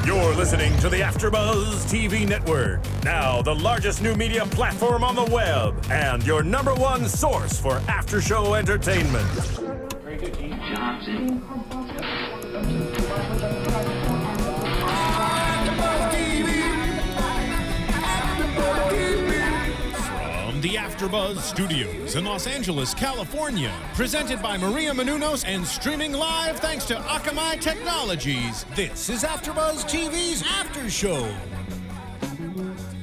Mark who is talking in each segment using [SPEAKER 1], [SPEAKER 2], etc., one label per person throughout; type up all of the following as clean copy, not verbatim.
[SPEAKER 1] You're listening to the AFTERBUZZ TV network, now the largest new media platform on the web, and your #1 source for after-show entertainment.
[SPEAKER 2] Very good, Keith Johnson.
[SPEAKER 3] From the AFTERBUZZ Studios in Los Angeles, California, presented by Maria Menounos and streaming live thanks to Akamai Technologies, this is AFTERBUZZ TV's After Show.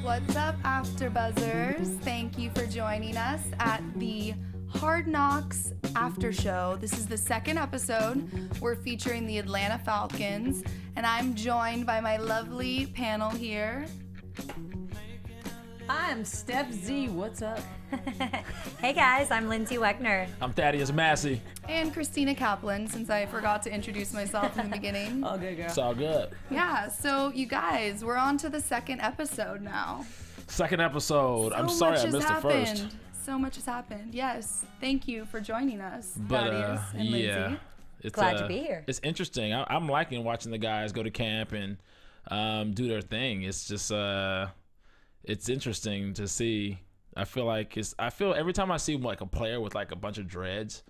[SPEAKER 4] What's up, AfterBuzzers? Thank you for joining us at the Hard Knocks After Show. This is the second episode. We're featuring the Atlanta Falcons, and I'm joined by my lovely panel here.
[SPEAKER 5] I'm Stef Z. What's up?
[SPEAKER 6] Hey guys, I'm Lyndsey Wegner.
[SPEAKER 7] I'm Thaddeus Massey.
[SPEAKER 4] And Christina Kaplan, since I forgot to introduce myself in the beginning.
[SPEAKER 5] All good, girl.
[SPEAKER 7] It's all good.
[SPEAKER 4] Yeah, so you guys, we're on to the second episode now.
[SPEAKER 7] Second episode. I'm sorry I missed the first.
[SPEAKER 4] So much has happened. Yes, thank you for joining us,
[SPEAKER 7] But
[SPEAKER 4] Thaddeus and
[SPEAKER 7] yeah,
[SPEAKER 4] Lyndsey.
[SPEAKER 7] it's
[SPEAKER 6] Glad to be here.
[SPEAKER 7] It's interesting. I'm liking watching the guys go to camp and do their thing. It's just it's interesting to see. I feel every time I see like a player with like a bunch of dreads,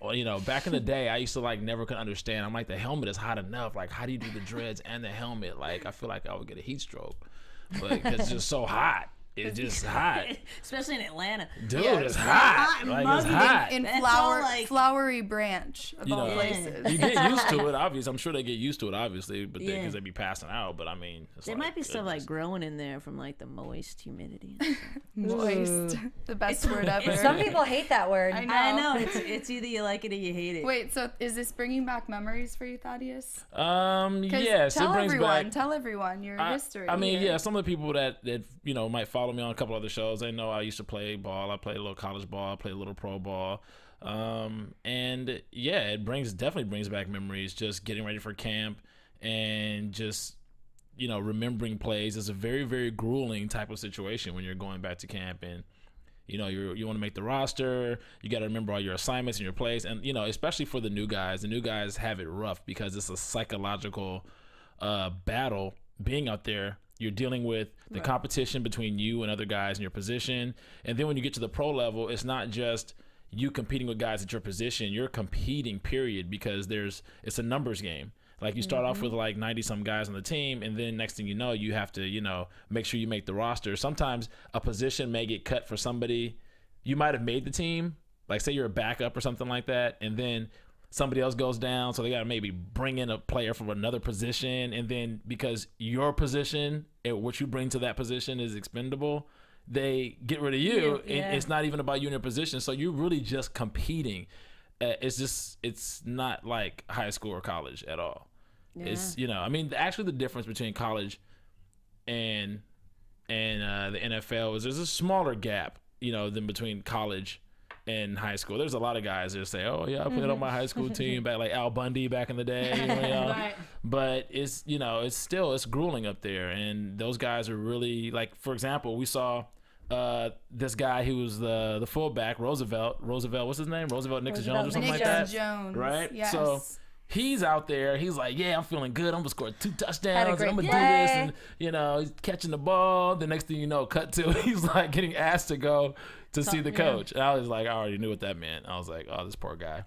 [SPEAKER 7] well, you know, back in the day, I used to like never could understand. I'm like, the helmet is hot enough. Like, how do you do the dreads and the helmet? Like, I feel like I would get a heat stroke, but because it's just so hot. It's just hot.
[SPEAKER 5] Especially in Atlanta.
[SPEAKER 7] Dude,
[SPEAKER 4] Yeah,
[SPEAKER 7] it's hot. Like, it's hot.
[SPEAKER 4] In
[SPEAKER 5] That's all, like,
[SPEAKER 4] flowery branch of
[SPEAKER 7] You
[SPEAKER 4] all
[SPEAKER 7] know,
[SPEAKER 4] places.
[SPEAKER 7] You get used to it, obviously. I'm sure they get used to it, obviously, but
[SPEAKER 5] Yeah.
[SPEAKER 7] because they be passing out. But I mean, it's
[SPEAKER 5] There
[SPEAKER 7] like,
[SPEAKER 5] might be stuff
[SPEAKER 7] goodness.
[SPEAKER 5] like growing in there from like the moist humidity.
[SPEAKER 4] Moist. The best word ever.
[SPEAKER 6] Some people hate that word.
[SPEAKER 4] I know.
[SPEAKER 5] I know. It's either you like it or you hate it.
[SPEAKER 4] Wait, so is this bringing back memories for you, Thaddeus? 'Cause
[SPEAKER 7] Yes,
[SPEAKER 4] tell
[SPEAKER 7] it brings
[SPEAKER 4] Tell everyone your history.
[SPEAKER 7] I mean,
[SPEAKER 4] here.
[SPEAKER 7] yeah, some of the people that you know might follow me on a couple other shows, they know I used to play ball. I played a little college ball. I played a little pro ball. And yeah, it definitely brings back memories. Just getting ready for camp and just, you know, remembering plays. It's a very, very grueling type of situation when you're going back to camp and, you know, you want to make the roster. You got to remember all your assignments and your plays. And, you know, especially for the new guys have it rough because it's a psychological battle being out there. You're dealing with the competition between you and other guys in your position. And then when you get to the pro level, it's not just you competing with guys at your position. You're competing, period, because it's a numbers game. Like you start off with like 90-some guys on the team, and then next thing you know, you have to, you know, make sure you make the roster. Sometimes a position may get cut for somebody. You might have made the team, like say you're a backup or something like that, and then somebody else goes down, so they got to maybe bring in a player from another position, and then because your position and what you bring to that position is expendable, they get rid of you, and it's not even about you in your position, so you're really just competing. It's not like high school or college at all. Yeah. It's, you know, I mean, actually the difference between college and the NFL is there's a smaller gap, you know, than between college in high school. There's a lot of guys that say, oh yeah, I played on my high school team back, like Al Bundy back in the day, you know,
[SPEAKER 5] Right.
[SPEAKER 7] But it's, you know, it's grueling up there, and those guys are really, like, for example, we saw this guy who was the fullback, Roosevelt, what's his name? Roosevelt Nixon Jones or something
[SPEAKER 4] Nick
[SPEAKER 7] like that.
[SPEAKER 4] Jones.
[SPEAKER 7] Right?
[SPEAKER 4] Yes.
[SPEAKER 7] So he's out there. He's like, yeah, I'm feeling good. I'm going to score 2 touchdowns. And I'm going to do
[SPEAKER 6] day.
[SPEAKER 7] this. And, you know, he's catching the ball. The next thing you know, cut to, he's like getting asked to go to see the coach. And I was like, I already knew what that meant. I was like, oh, this poor guy.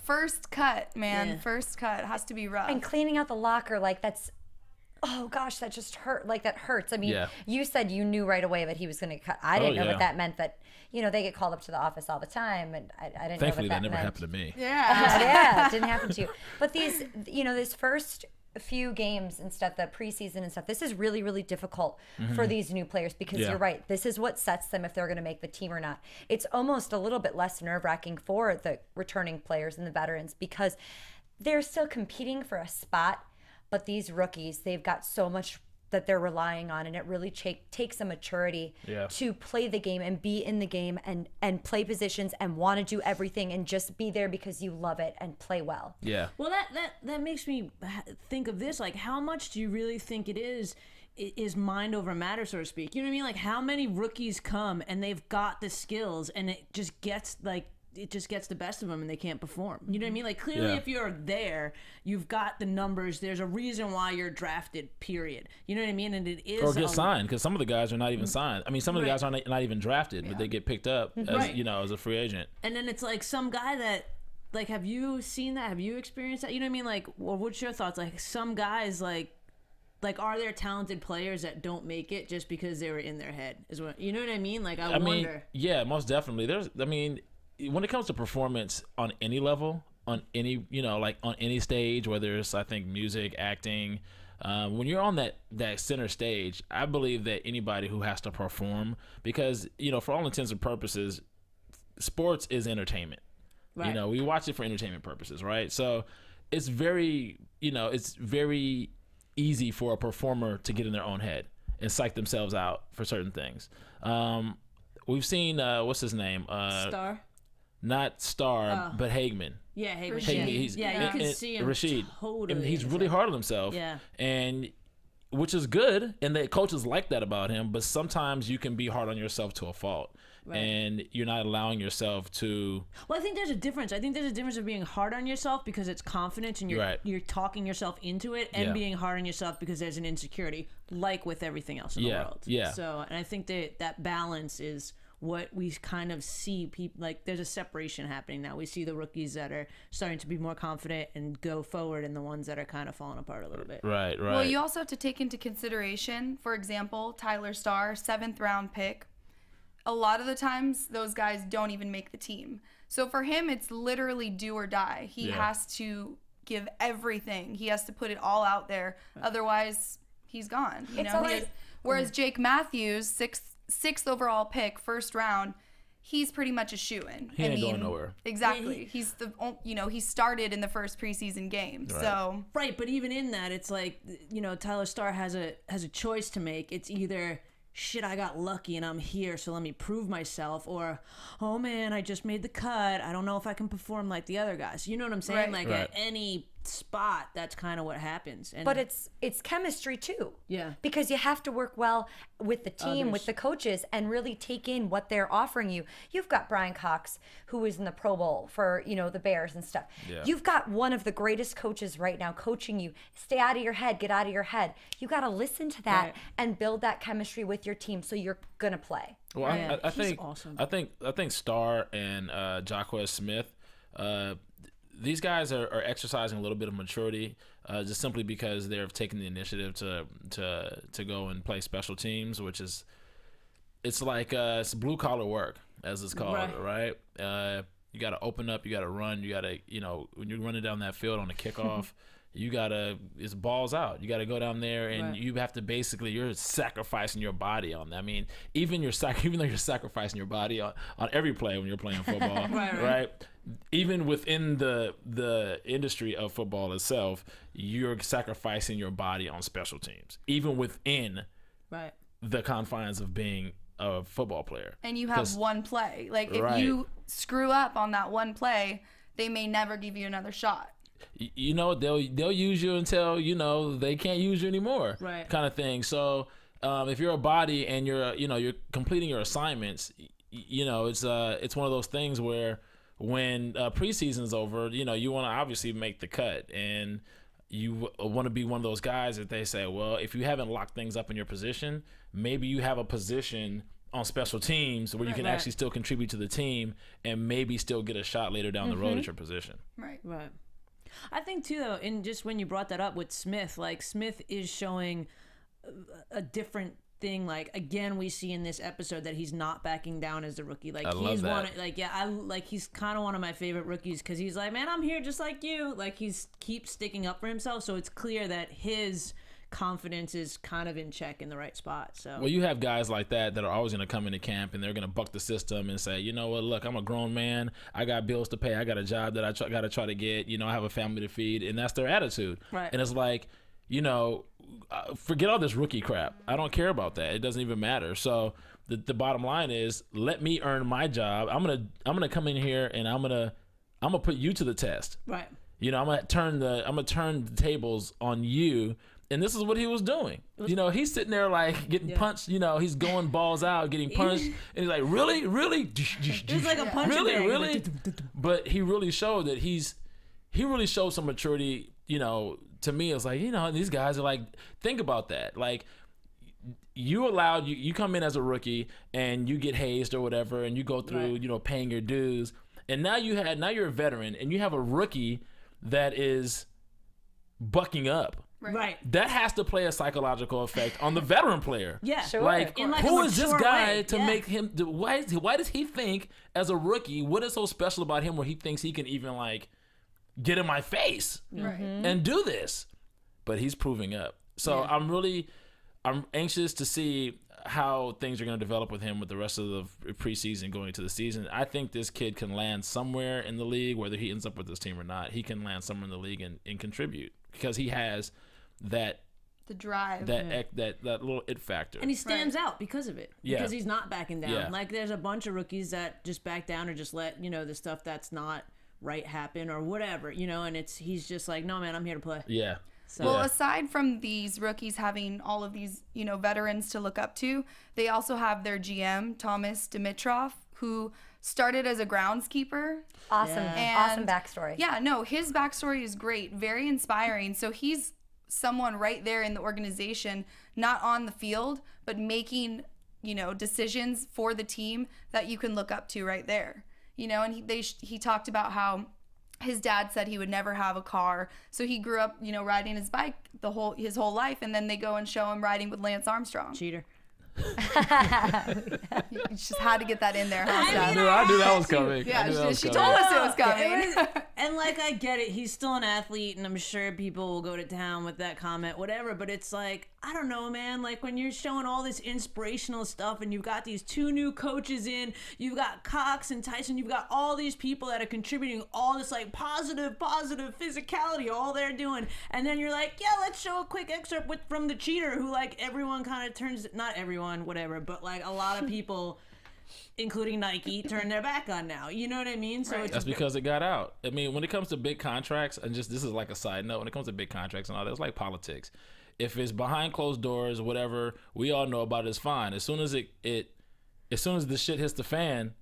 [SPEAKER 4] First cut, man.
[SPEAKER 5] Yeah.
[SPEAKER 4] First cut has to be rough.
[SPEAKER 6] And cleaning out the locker, like that's, oh gosh, that just hurt. Like that hurts. I mean, you said you knew right away that he was going to cut. I didn't know that that meant that, you know, they get called up to the office all the time, and I didn't
[SPEAKER 7] Thankfully,
[SPEAKER 6] know what that
[SPEAKER 7] that never
[SPEAKER 6] meant.
[SPEAKER 7] happened to me.
[SPEAKER 4] Yeah.
[SPEAKER 6] Yeah, it didn't happen to you. But these, you know, this first few games and stuff, the preseason and stuff, this is really, really difficult for these new players because you're right. This is what sets them if they're going to make the team or not. It's almost a little bit less nerve-wracking for the returning players and the veterans because they're still competing for a spot, but these rookies, they've got so much that they're relying on, and it really takes a maturity to play the game and be in the game and play positions and want to do everything and just be there because you love it and play well.
[SPEAKER 7] Yeah.
[SPEAKER 5] Well, that makes me think of this. Like, how much do you really think it is mind over matter, so to speak? You know what I mean? Like, how many rookies come and they've got the skills and it just gets like it just gets the best of them and they can't perform. You know what I mean? Like, clearly, if you're there, you've got the numbers. There's a reason why you're drafted, period. You know what I mean? And it is...
[SPEAKER 7] Or get signed, because some of the guys are not even signed. I mean, some of the guys are not even drafted, but they get picked up as, as a free agent.
[SPEAKER 5] And then it's like some guy that... Like, have you seen that? Have you experienced that? You know what I mean? Like, well, what's your thoughts? Like, some guys, like, are there talented players that don't make it just because they were in their head? Is what, you know what I mean? Like, I wonder.
[SPEAKER 7] Mean, yeah, most definitely. When it comes to performance on any level, on any, like on any stage, whether it's, I think, music, acting, when you're on that center stage, I believe that anybody who has to perform, because, for all intents and purposes, sports is entertainment. Right. We watch it for entertainment purposes, right? So it's very, it's very easy for a performer to get in their own head and psych themselves out for certain things. We've seen what's his name?
[SPEAKER 5] Star?
[SPEAKER 7] Not Star, but Hagman.
[SPEAKER 5] Yeah, Hagman.
[SPEAKER 7] You
[SPEAKER 5] can see him
[SPEAKER 7] Rashid.
[SPEAKER 5] Totally.
[SPEAKER 7] And he's really hard on himself.
[SPEAKER 5] Yeah.
[SPEAKER 7] And which is good, and the coaches like that about him, but sometimes you can be hard on yourself to a fault. Right. And you're not allowing yourself to...
[SPEAKER 5] Well, I think there's a difference. I think there's a difference of being hard on yourself because it's confidence and you're talking yourself into it, and being hard on yourself because there's an insecurity, like with everything else in the world. Yeah. So, and I think that balance is what we kind of see. People, like, there's a separation happening now. We see the rookies that are starting to be more confident and go forward, and the ones that are kind of falling apart a little bit.
[SPEAKER 7] Right.
[SPEAKER 4] Well, you also have to take into consideration, for example, Tyler Starr, 7th round pick. A lot of the times, those guys don't even make the team. So for him, it's literally do or die. He has to give everything. He has to put it all out there. Otherwise, he's gone. Whereas Jake Matthews, sixth overall pick, 1st round, he's pretty much a shoo-in.
[SPEAKER 7] He ain't going nowhere.
[SPEAKER 4] Exactly. He's he started in the first preseason game.
[SPEAKER 7] Right.
[SPEAKER 4] So
[SPEAKER 5] right, but even in that, it's like, Tyler Starr has a choice to make. It's either, shit, I got lucky and I'm here, so let me prove myself, or, oh man, I just made the cut, I don't know if I can perform like the other guys. You know what I'm saying? Like at any spot, that's kind of what happens.
[SPEAKER 6] But it's chemistry too.
[SPEAKER 5] Yeah.
[SPEAKER 6] Because you have to work well with the team, with the coaches, and really take in what they're offering you. You've got Brian Cox, who is in the Pro Bowl for, the Bears and stuff. Yeah. You've got one of the greatest coaches right now coaching you. Stay out of your head, get out of your head. You got to listen to that and build that chemistry with your team so you're going to play.
[SPEAKER 7] Well, I think awesome. I think Starr and Jacquez Smith, these guys are exercising a little bit of maturity, just simply because they've taken the initiative to go and play special teams, which is, it's like it's blue collar work, as it's called, right? You got to open up, you got to run, you got to, when you're running down that field on a kickoff, you got to, it's balls out. You got to go down there, and you have to basically, you're sacrificing your body on that. I mean, even though you're sacrificing your body on every play when you're playing football, right? Even within the industry of football itself, you're sacrificing your body on special teams, even within the confines of being a football player.
[SPEAKER 4] And you have one play. Like, if you screw up on that one play, they may never give you another shot.
[SPEAKER 7] They'll use you until they can't use you anymore, kind of thing. So if you're a body and you're completing your assignments, it's one of those things where when preseason's over, you want to obviously make the cut, and you want to be one of those guys that they say, well, if you haven't locked things up in your position, maybe you have a position on special teams where you can actually still contribute to the team and maybe still get a shot later down the road at your position.
[SPEAKER 5] Right. I think too, though, and just when you brought that up with Smith, like, Smith is showing a different thing. Like, again, we see in this episode that he's not backing down as a rookie. Like, he's he's kind of one of my favorite rookies, because he's like, man, I'm here just like you. Like, he's keeps sticking up for himself. So it's clear that his confidence is kind of in check in the right spot. So, well,
[SPEAKER 7] you have guys like that are always going to come into camp and they're going to buck the system and say, you know what, look, I'm a grown man, I got bills to pay, I got a job that I got to try to get, I have a family to feed, and that's their attitude. And it's like, forget all this rookie crap. I don't care about that. It doesn't even matter. So the bottom line is, let me earn my job. I'm gonna come in here and I'm gonna put you to the test. I'm gonna turn the tables on you And this is what he was doing. You know, he's sitting there like getting punched. You know, he's going balls out, getting punched, and he's like, really?
[SPEAKER 5] It's like a punch
[SPEAKER 7] really. But he really showed that he really showed some maturity. You know, to me, it's like, you know, these guys are like, think about that. Like, you come in as a rookie and you get hazed or whatever, and you go through, you know, paying your dues, and now you're a veteran and you have a rookie that is bucking up.
[SPEAKER 5] Right.
[SPEAKER 7] That has to play a psychological effect on the veteran player.
[SPEAKER 5] Yeah.
[SPEAKER 6] Sure.
[SPEAKER 7] Like,
[SPEAKER 5] In like
[SPEAKER 7] who
[SPEAKER 5] a
[SPEAKER 7] is this
[SPEAKER 5] mature
[SPEAKER 7] guy
[SPEAKER 5] way.
[SPEAKER 7] to make him? Why does he think as a rookie? What is so special about him where he thinks he can even like get in my face and do this? But he's proving up. So I'm anxious to see how things are going to develop with him with the rest of the preseason going into the season. I think this kid can land somewhere in the league, whether he ends up with this team or not. He can land somewhere in the league and contribute because he has the drive, that little it factor,
[SPEAKER 5] and he stands out because of it.
[SPEAKER 7] Yeah.
[SPEAKER 5] Because he's not backing down.
[SPEAKER 7] Yeah.
[SPEAKER 5] Like there's a bunch of rookies that just back down or just let, you know, the stuff that's not right happen or whatever, you know, and he's just like, no man, I'm here to play.
[SPEAKER 7] Yeah.
[SPEAKER 5] So.
[SPEAKER 4] Well, aside from these rookies having all of these, you know, veterans to look up to, they also have their GM, Thomas Dimitrov, who started as a groundskeeper.
[SPEAKER 6] Awesome. Awesome backstory.
[SPEAKER 4] Yeah, no, his backstory is great, very inspiring. So he's someone right there in the organization, not on the field, but making, you know, decisions for the team that you can look up to right there. You know, and he talked about how his dad said he would never have a car, so he grew up, you know, riding his bike his whole life, and then they go and show him riding with Lance Armstrong.
[SPEAKER 5] Cheater.
[SPEAKER 4] You just had to get that in there, huh, Stef?
[SPEAKER 7] I knew that was coming.
[SPEAKER 4] Yeah, she told us it was coming.
[SPEAKER 5] And like, I get it, he's still an athlete, and I'm sure people will go to town with that comment, whatever, but it's like, I don't know, man, like when you're showing all this inspirational stuff and you've got these 2 new coaches in, you've got Cox and Tyson, you've got all these people that are contributing all this like positive physicality, all they're doing, and then you're like, yeah, let's show a quick excerpt from the cheater, who like everyone kind of turns, not everyone, whatever, but like a lot of people including Nike, turn their back on now. You know what I mean? So
[SPEAKER 7] that's because it got out. I mean, when it comes to big contracts, and just this is like a side note, when it comes to big contracts and all that, it's like politics. If it's behind closed doors, whatever, we all know about it, it's fine. As soon as as soon as the shit hits the fan,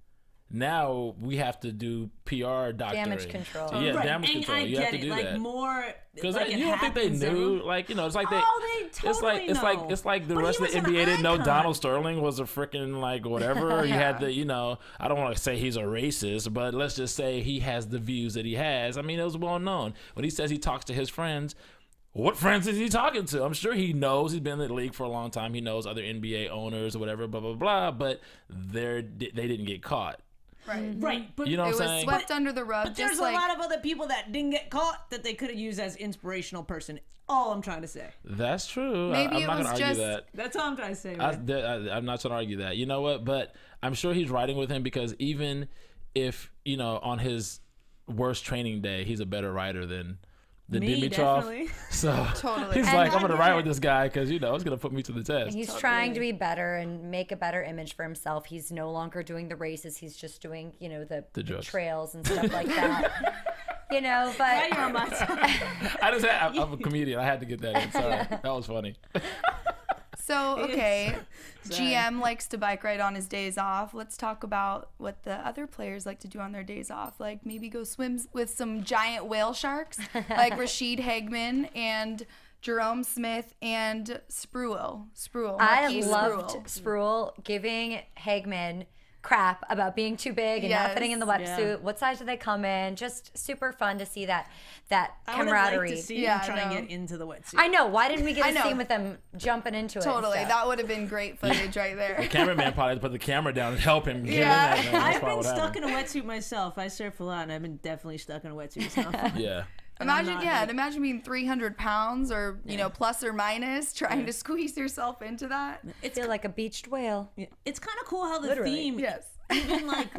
[SPEAKER 7] now we have to do PR doctoring.
[SPEAKER 6] Damage control.
[SPEAKER 7] Yeah,
[SPEAKER 5] right.
[SPEAKER 7] damage
[SPEAKER 5] And
[SPEAKER 7] control.
[SPEAKER 5] I
[SPEAKER 7] You
[SPEAKER 5] get
[SPEAKER 7] have to
[SPEAKER 5] it.
[SPEAKER 7] do
[SPEAKER 5] like
[SPEAKER 7] that.
[SPEAKER 5] More
[SPEAKER 7] Because
[SPEAKER 5] like
[SPEAKER 7] you don't think they knew, like, you know, it's like they.
[SPEAKER 5] They totally
[SPEAKER 7] it's like the
[SPEAKER 5] But
[SPEAKER 7] rest
[SPEAKER 5] he
[SPEAKER 7] of the
[SPEAKER 5] was an
[SPEAKER 7] NBA didn't know
[SPEAKER 5] icon.
[SPEAKER 7] Donald Sterling was a freaking like whatever. You had the, you know, I don't want to say he's a racist, but let's just say he has the views that he has. I mean, it was well known when he says he talks to his friends. What friends is he talking to? I'm sure he knows. He's been in the league for a long time. He knows other NBA owners or whatever, blah blah blah. But they didn't get caught.
[SPEAKER 4] Right.
[SPEAKER 5] Right. But
[SPEAKER 7] You know
[SPEAKER 4] It
[SPEAKER 7] what I'm
[SPEAKER 4] was
[SPEAKER 7] saying?
[SPEAKER 4] swept under the rug.
[SPEAKER 5] But there's
[SPEAKER 4] just
[SPEAKER 5] a
[SPEAKER 4] like,
[SPEAKER 5] lot of other people that didn't get caught that they could have used as inspirational person. All I'm trying to say.
[SPEAKER 7] That's true.
[SPEAKER 4] Maybe
[SPEAKER 7] I'm
[SPEAKER 4] it
[SPEAKER 7] not
[SPEAKER 4] was
[SPEAKER 7] gonna argue
[SPEAKER 4] just-
[SPEAKER 7] that.
[SPEAKER 5] That's all I'm trying to say.
[SPEAKER 7] I'm not trying to argue that. You know what? But I'm sure he's riding with him because even if, you know, on his worst training day, he's a better rider than
[SPEAKER 5] Me,
[SPEAKER 7] Dimitrov.
[SPEAKER 5] definitely.
[SPEAKER 7] So
[SPEAKER 4] Totally.
[SPEAKER 7] he's
[SPEAKER 6] And
[SPEAKER 7] like, I'm
[SPEAKER 6] I
[SPEAKER 7] going to
[SPEAKER 6] get
[SPEAKER 7] ride
[SPEAKER 6] it.
[SPEAKER 7] with this guy because, you know, it's going to put me to the test.
[SPEAKER 6] And he's trying to be better and make a better image for himself. He's no longer doing the races. He's just doing, you know, the
[SPEAKER 7] drugs.
[SPEAKER 6] trails and stuff like that. You know, but
[SPEAKER 5] Now you're on my side.
[SPEAKER 7] I'm a comedian. I had to get that in. Sorry. That was funny.
[SPEAKER 4] So, okay, GM likes to bike ride on his days off. Let's talk about what the other players like to do on their days off. Like maybe go swim with some giant whale sharks, like Rashid Hagman and Jerome Smith and Spruill.
[SPEAKER 6] I
[SPEAKER 4] Marquise
[SPEAKER 6] loved Spruill giving Hagman crap about being too big and not
[SPEAKER 4] Yes.
[SPEAKER 6] fitting in the wetsuit. What size do they come in? Just super fun to see that
[SPEAKER 5] I would have
[SPEAKER 6] camaraderie.
[SPEAKER 5] liked to see
[SPEAKER 4] Yeah,
[SPEAKER 5] him try and
[SPEAKER 4] no.
[SPEAKER 5] get into the wetsuit.
[SPEAKER 6] I know. Why didn't we get
[SPEAKER 4] I
[SPEAKER 6] a
[SPEAKER 4] know.
[SPEAKER 6] scene with them jumping into it? and
[SPEAKER 4] Totally,
[SPEAKER 6] stuff?
[SPEAKER 4] that would have been great footage right there.
[SPEAKER 7] The cameraman probably had to put the camera down and help him get
[SPEAKER 4] Yeah.
[SPEAKER 7] in there. Man. That's
[SPEAKER 5] I've
[SPEAKER 7] probably
[SPEAKER 5] been
[SPEAKER 7] what
[SPEAKER 5] stuck
[SPEAKER 7] happened.
[SPEAKER 5] in a wetsuit myself. I surf a lot, and I've been definitely stuck in a wetsuit. So.
[SPEAKER 7] Yeah.
[SPEAKER 4] Imagine,
[SPEAKER 5] not
[SPEAKER 4] yeah,
[SPEAKER 5] like-
[SPEAKER 4] imagine being 300 pounds or, you know, plus or minus, trying to squeeze yourself into that.
[SPEAKER 6] I feel like a beached whale.
[SPEAKER 5] It's kind of cool how the
[SPEAKER 6] Literally.
[SPEAKER 5] theme
[SPEAKER 4] Yes.
[SPEAKER 5] even like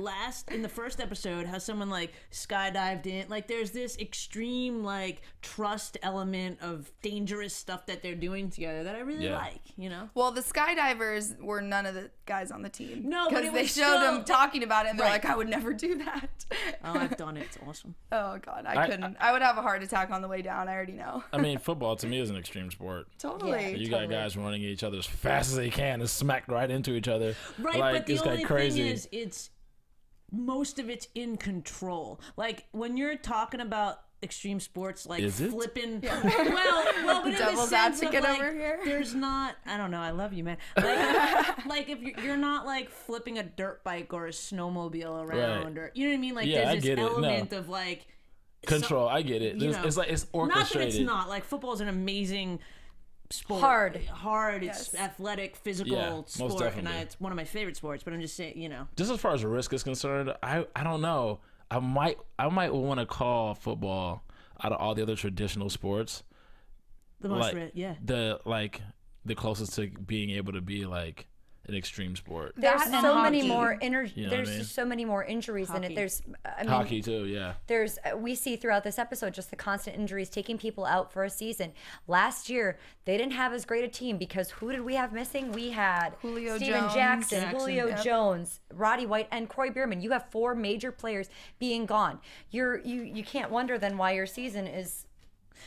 [SPEAKER 5] in the first episode, how someone like skydived in, like there's this extreme like trust element of dangerous stuff that they're doing together that I really like, you know?
[SPEAKER 4] Well, the skydivers were none of the guys on the team.
[SPEAKER 5] No, but
[SPEAKER 4] because
[SPEAKER 5] it
[SPEAKER 4] they
[SPEAKER 5] was
[SPEAKER 4] showed
[SPEAKER 5] still-
[SPEAKER 4] them talking about it, and they're
[SPEAKER 5] Right.
[SPEAKER 4] like, I would never do that.
[SPEAKER 5] Oh, I've done it. It's awesome.
[SPEAKER 4] Oh God, I couldn't. I would have a heart attack on the way down. I already know.
[SPEAKER 7] I mean, football to me is an extreme sport.
[SPEAKER 4] Totally.
[SPEAKER 7] You got guys running at each other as fast as they can and smack right into each other.
[SPEAKER 5] Right,
[SPEAKER 7] like,
[SPEAKER 5] but the
[SPEAKER 7] it's
[SPEAKER 5] only
[SPEAKER 7] like crazy.
[SPEAKER 5] thing is, it's most of it's in control. Like when you're talking about extreme sports, like
[SPEAKER 7] Is it?
[SPEAKER 5] flipping. Well, but in the
[SPEAKER 4] Devil's
[SPEAKER 5] sense of,
[SPEAKER 4] advocate
[SPEAKER 5] like,
[SPEAKER 4] over here.
[SPEAKER 5] there's not. I don't know. I love you, man. Like if you're not like flipping a dirt bike or a snowmobile around, or you know what I mean. Like
[SPEAKER 7] Yeah, I
[SPEAKER 5] there's
[SPEAKER 7] get
[SPEAKER 5] this
[SPEAKER 7] it. No.
[SPEAKER 5] element of like
[SPEAKER 7] Control, I get it.
[SPEAKER 5] you
[SPEAKER 7] It's,
[SPEAKER 5] know,
[SPEAKER 7] it's like it's
[SPEAKER 5] not that
[SPEAKER 7] orchestrated.
[SPEAKER 5] it's not like football is an amazing sport. Hard. It's
[SPEAKER 4] Yes.
[SPEAKER 5] athletic, physical
[SPEAKER 7] Yeah, most
[SPEAKER 5] sport, and
[SPEAKER 7] definitely.
[SPEAKER 5] it's one of my favorite sports. But I'm just saying, you know.
[SPEAKER 7] Just as far as the risk is concerned, I don't know. I might want to call football out of all the other traditional sports
[SPEAKER 5] The most
[SPEAKER 7] like the closest to being able to be like an extreme sport.
[SPEAKER 6] There's
[SPEAKER 4] That and
[SPEAKER 6] so many
[SPEAKER 4] hockey.
[SPEAKER 6] more
[SPEAKER 7] You know what I
[SPEAKER 6] there's
[SPEAKER 7] mean?
[SPEAKER 6] just so many more injuries in it.
[SPEAKER 5] Hockey.
[SPEAKER 6] There's I mean,
[SPEAKER 7] Hockey too, yeah.
[SPEAKER 6] there's we see throughout this episode just the constant injuries taking people out for a season. Last year they didn't have as great a team because who did we have missing? We had
[SPEAKER 4] Julio
[SPEAKER 6] Steven
[SPEAKER 4] Jones.
[SPEAKER 6] Jackson, Julio
[SPEAKER 4] Yep.
[SPEAKER 6] Jones, Roddy White, and Corey Bierman. You have 4 major players being gone. You can't wonder then why your season is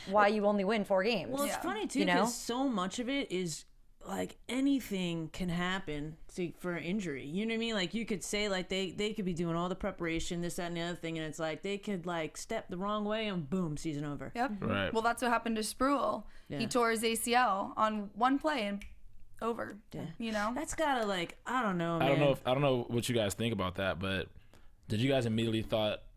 [SPEAKER 6] why you only win 4 games.
[SPEAKER 5] Well, it's
[SPEAKER 4] Yeah.
[SPEAKER 5] funny too
[SPEAKER 6] You know?
[SPEAKER 5] because so much of it is like anything can happen for injury. You know what I mean? Like you could say like they could be doing all the preparation, this, that, and the other thing, and it's like they could like step the wrong way and boom, season over.
[SPEAKER 4] Yep.
[SPEAKER 7] Right.
[SPEAKER 4] Well, that's what happened to Spruill.
[SPEAKER 5] Yeah.
[SPEAKER 4] He tore his ACL on one play and over.
[SPEAKER 5] Yeah.
[SPEAKER 4] You know.
[SPEAKER 5] That's gotta like I don't know, man.
[SPEAKER 7] I don't know what you guys think about that, but did you guys immediately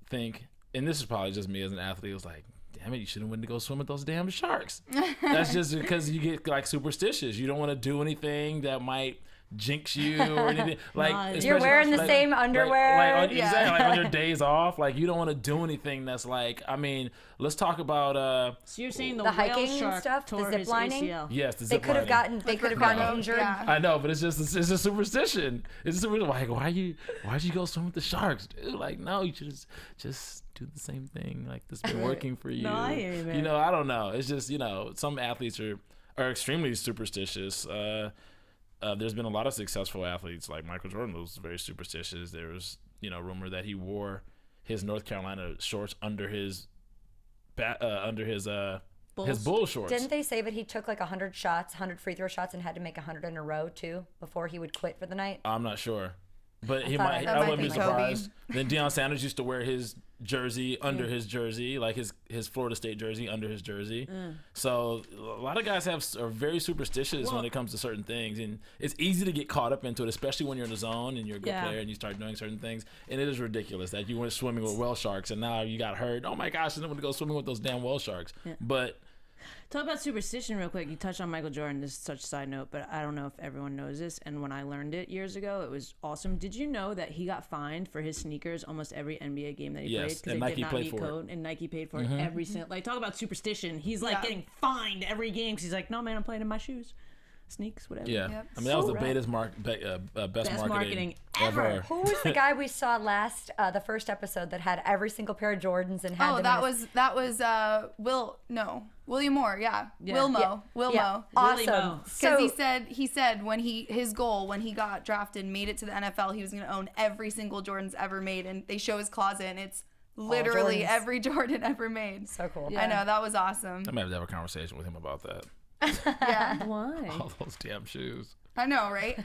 [SPEAKER 7] think, and this is probably just me as an athlete, was like, damn it, you shouldn't went to go swim with those damn sharks. That's just because you get like superstitious. You don't want to do anything that might jinx you or anything. Like
[SPEAKER 5] You're
[SPEAKER 7] especially-
[SPEAKER 6] wearing the same underwear.
[SPEAKER 7] Like, exactly. Like on your days off, like you don't want to do anything that's like. I mean, let's talk about.
[SPEAKER 5] So you're saying the
[SPEAKER 6] The
[SPEAKER 5] whale
[SPEAKER 6] hiking and
[SPEAKER 5] shark
[SPEAKER 6] stuff, the
[SPEAKER 5] tore
[SPEAKER 6] zip
[SPEAKER 5] his
[SPEAKER 6] lining?
[SPEAKER 5] ACL.
[SPEAKER 7] Yes, the
[SPEAKER 6] They
[SPEAKER 7] zip
[SPEAKER 6] could have
[SPEAKER 7] lining.
[SPEAKER 6] gotten injured.
[SPEAKER 4] Yeah.
[SPEAKER 7] I know, but it's a superstition. It's a superstition. Like, why'd you go swim with the sharks, dude? Like, no, you should just do the same thing. Like, this been working for you.
[SPEAKER 5] No, I hear you, man.
[SPEAKER 7] You know, I don't know. It's just, you know, some athletes are extremely superstitious. There's been a lot of successful athletes, like Michael Jordan was very superstitious. There was, you know, rumor that he wore his North Carolina shorts under his bull shorts.
[SPEAKER 6] Didn't they say that he took like 100 shots, 100 free throw shots, and had to make 100 in a row too before he would quit for the night?
[SPEAKER 7] I'm not sure, but he
[SPEAKER 6] thought
[SPEAKER 7] might.
[SPEAKER 6] that
[SPEAKER 7] I
[SPEAKER 6] might
[SPEAKER 7] wouldn't be
[SPEAKER 6] be Kobe.
[SPEAKER 7] surprised. Then Deion Sanders used to wear his jersey under his jersey, like his Florida State jersey under his jersey. So a lot of guys are very superstitious when it comes to certain things, and it's easy to get caught up into it, especially when you're in the zone and you're a good
[SPEAKER 5] Yeah.
[SPEAKER 7] player and you start doing certain things. And it is ridiculous that you went swimming with whale sharks and now you got hurt. Oh my gosh, I didn't want to go swimming with those damn whale sharks. But
[SPEAKER 5] Talk about superstition real quick. You touched on Michael Jordan. This is such a side note, but I don't know if everyone knows this. And when I learned it years ago, it was awesome. Did you know that he got fined for his sneakers almost every NBA game that he
[SPEAKER 7] Yes,
[SPEAKER 5] played because
[SPEAKER 7] and
[SPEAKER 5] they
[SPEAKER 7] Nike
[SPEAKER 5] did not
[SPEAKER 7] paid
[SPEAKER 5] meet
[SPEAKER 7] for it.
[SPEAKER 5] code, and Nike paid for it every single. Like talk about superstition. He's like
[SPEAKER 4] Yeah.
[SPEAKER 5] getting fined every game because he's like, no man, I'm playing in my shoes, sneaks, whatever.
[SPEAKER 7] yeah,
[SPEAKER 4] Yep.
[SPEAKER 7] I mean that was the
[SPEAKER 5] rad.
[SPEAKER 7] best
[SPEAKER 5] Best marketing ever.
[SPEAKER 6] Who was the guy we saw the first episode that had every single pair of Jordans and had
[SPEAKER 4] Oh,
[SPEAKER 6] them
[SPEAKER 4] that was William Moore. Yeah. Wilmo.
[SPEAKER 6] Yeah.
[SPEAKER 4] Wilmo.
[SPEAKER 5] Willie
[SPEAKER 6] Awesome.
[SPEAKER 5] Mo.
[SPEAKER 4] Because
[SPEAKER 6] So
[SPEAKER 4] he said when his goal when he got drafted and made it to the NFL, he was going to own every single Jordan's ever made, and they show his closet and it's literally
[SPEAKER 6] Jordans.
[SPEAKER 4] every Jordan ever made.
[SPEAKER 6] so cool.
[SPEAKER 4] I know, that was awesome.
[SPEAKER 7] I might have to have a conversation with him about that.
[SPEAKER 4] Yeah.
[SPEAKER 5] Why?
[SPEAKER 7] All those damn shoes.
[SPEAKER 4] I know, right?